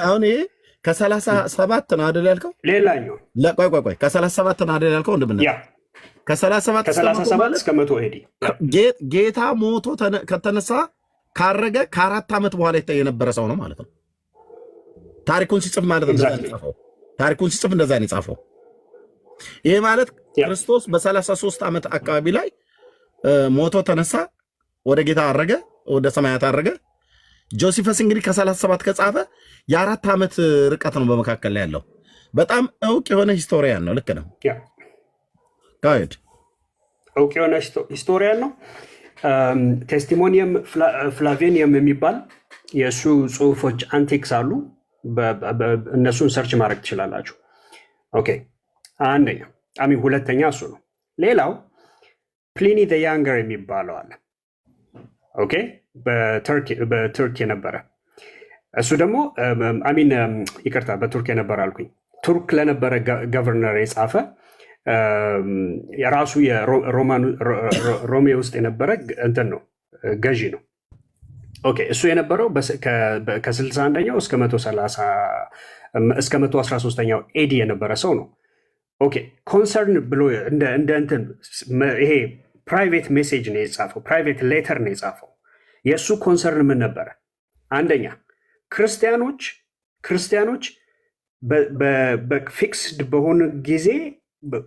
አሁን ይሄ ከ37 ነው አይደል ያልከው? ሌላኛው ቆይ ከ37 ነው አይደል ያልከው? እንደምን ከ37 እስከ 100 ኤዲ ጌታ ሞቶ ከተነሳ ካረገ ከ4 ዓመት በኋላ የነበረ ሰው ነው ማለት ነው። ታሪኩን ሲጽፍ ማለት ታሪኩን ሲጽፍ እንደዛ ነው የጻፈው። ይሄ ማለት ክርስቶስ በ33 ዓመት አካባቢ ላይ ሞቶ ተነሳ፣ ወደ ጌታ አረገ፣ ወደ ሰማያት አረገ። ጆሲፈስ እንግዲህ ከ37 ከጻፈ የ4 ዓመት ርቀት ነው በመካከል ላይ ያለው። በጣም እውቅ የሆነ ሂስቶሪያን ነው። ልክ ነው። እውቅ የሆነ ሂስቶሪያን ነው። ቴስቲሞኒየም ፍላቬኒየም የሚባል የእሱ ጽሁፎች አንቲክስ አሉ። እነሱን ሰርች ማድረግ ትችላላችሁ። ኦኬ። አንደኛ ሁለተኛ እሱ ነው። ሌላው ፕሊኒ ዘ ያንገር የሚባለው አለ። ኦኬ። በቱርክ የነበረ እሱ ደግሞ ይቅርታ፣ በቱርክ የነበረ አልኩኝ። ቱርክ ለነበረ ገቨርነር የጻፈ የራሱ ሮሜ ውስጥ የነበረ እንትን ነው፣ ገዢ ነው። ኦኬ። እሱ የነበረው ከ61ኛው እስከ 113ኛው ኤዲ የነበረ ሰው ነው። ኦኬ። ኮንሰርን ብሎ እንደ እንትን ይሄ ፕራይቬት ሜሴጅ ነው የጻፈው፣ ፕራይቬት ሌተር ነው የጻፈው። የእሱ ኮንሰርን ምን ነበረ? አንደኛ ክርስቲያኖች በፊክስድ በሆነ ጊዜ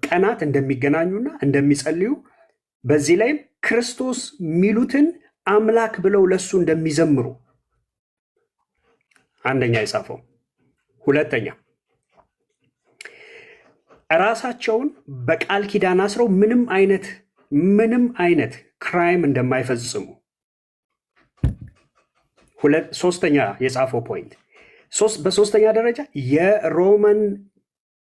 ቀናት እንደሚገናኙና እንደሚጸልዩ፣ በዚህ ላይም ክርስቶስ የሚሉትን አምላክ ብለው ለሱ እንደሚዘምሩ አንደኛ የጻፈው። ሁለተኛ ራሳቸውን በቃል ኪዳን አስረው ምንም አይነት ክራይም እንደማይፈጽሙ። ሶስተኛ የጻፈው ፖይንት በሶስተኛ ደረጃ የሮመን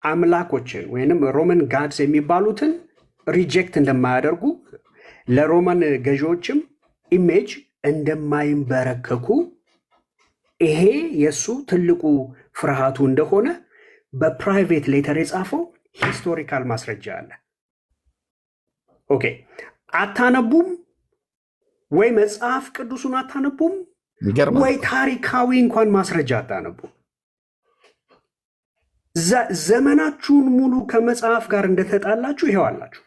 አምላኮችን ወይንም ሮመን ጋድስ የሚባሉትን ሪጀክት እንደማያደርጉ፣ ለሮመን ገዢዎችም ኢሜጅ እንደማይንበረከኩ፣ ይሄ የእሱ ትልቁ ፍርሃቱ እንደሆነ በፕራይቬት ሌተር የጻፈው ሂስቶሪካል ማስረጃ አለ። ኦኬ። አታነቡም ወይ መጽሐፍ ቅዱሱን አታነቡም ወይ ታሪካዊ እንኳን ማስረጃ አታነቡም። ዘመናችሁን ሙሉ ከመጽሐፍ ጋር እንደተጣላችሁ ይሄው አላችሁ።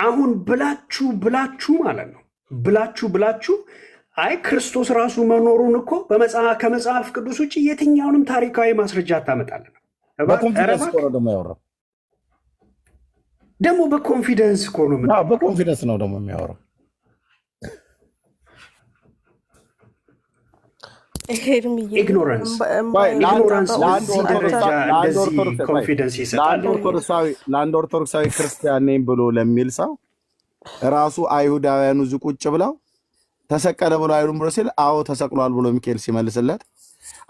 አሁን ብላችሁ ማለት ነው ብላችሁ አይ ክርስቶስ ራሱ መኖሩን እኮ ከመጽሐፍ ቅዱስ ውጭ የትኛውንም ታሪካዊ ማስረጃ አታመጣለን። ደግሞ በኮንፊደንስ እኮ ነው በኮንፊደንስ ነው ደግሞ የሚያወራው። ኢግኖራንስ እዚህ ደረጃ እንደዚህ ኮንፊደንስ ይሰጣል። ለአንድ ኦርቶዶክሳዊ ክርስቲያን ነኝ ብሎ ለሚል ሰው ራሱ አይሁዳውያኑ እዚህ ቁጭ ብለው ተሰቀለ ብሎ አይሉም ብሎ ሲል አዎ ተሰቅሏል ብሎ ሚካኤል ሲመልስለት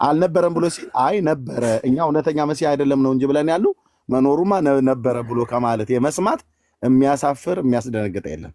አልነበረም ብሎ ሲል አይ ነበረ እኛ እውነተኛ መሲህ አይደለም ነው እንጂ ብለን ያሉ መኖሩማ ነበረ ብሎ ከማለት የመስማት የሚያሳፍር የሚያስደነግጥ የለም።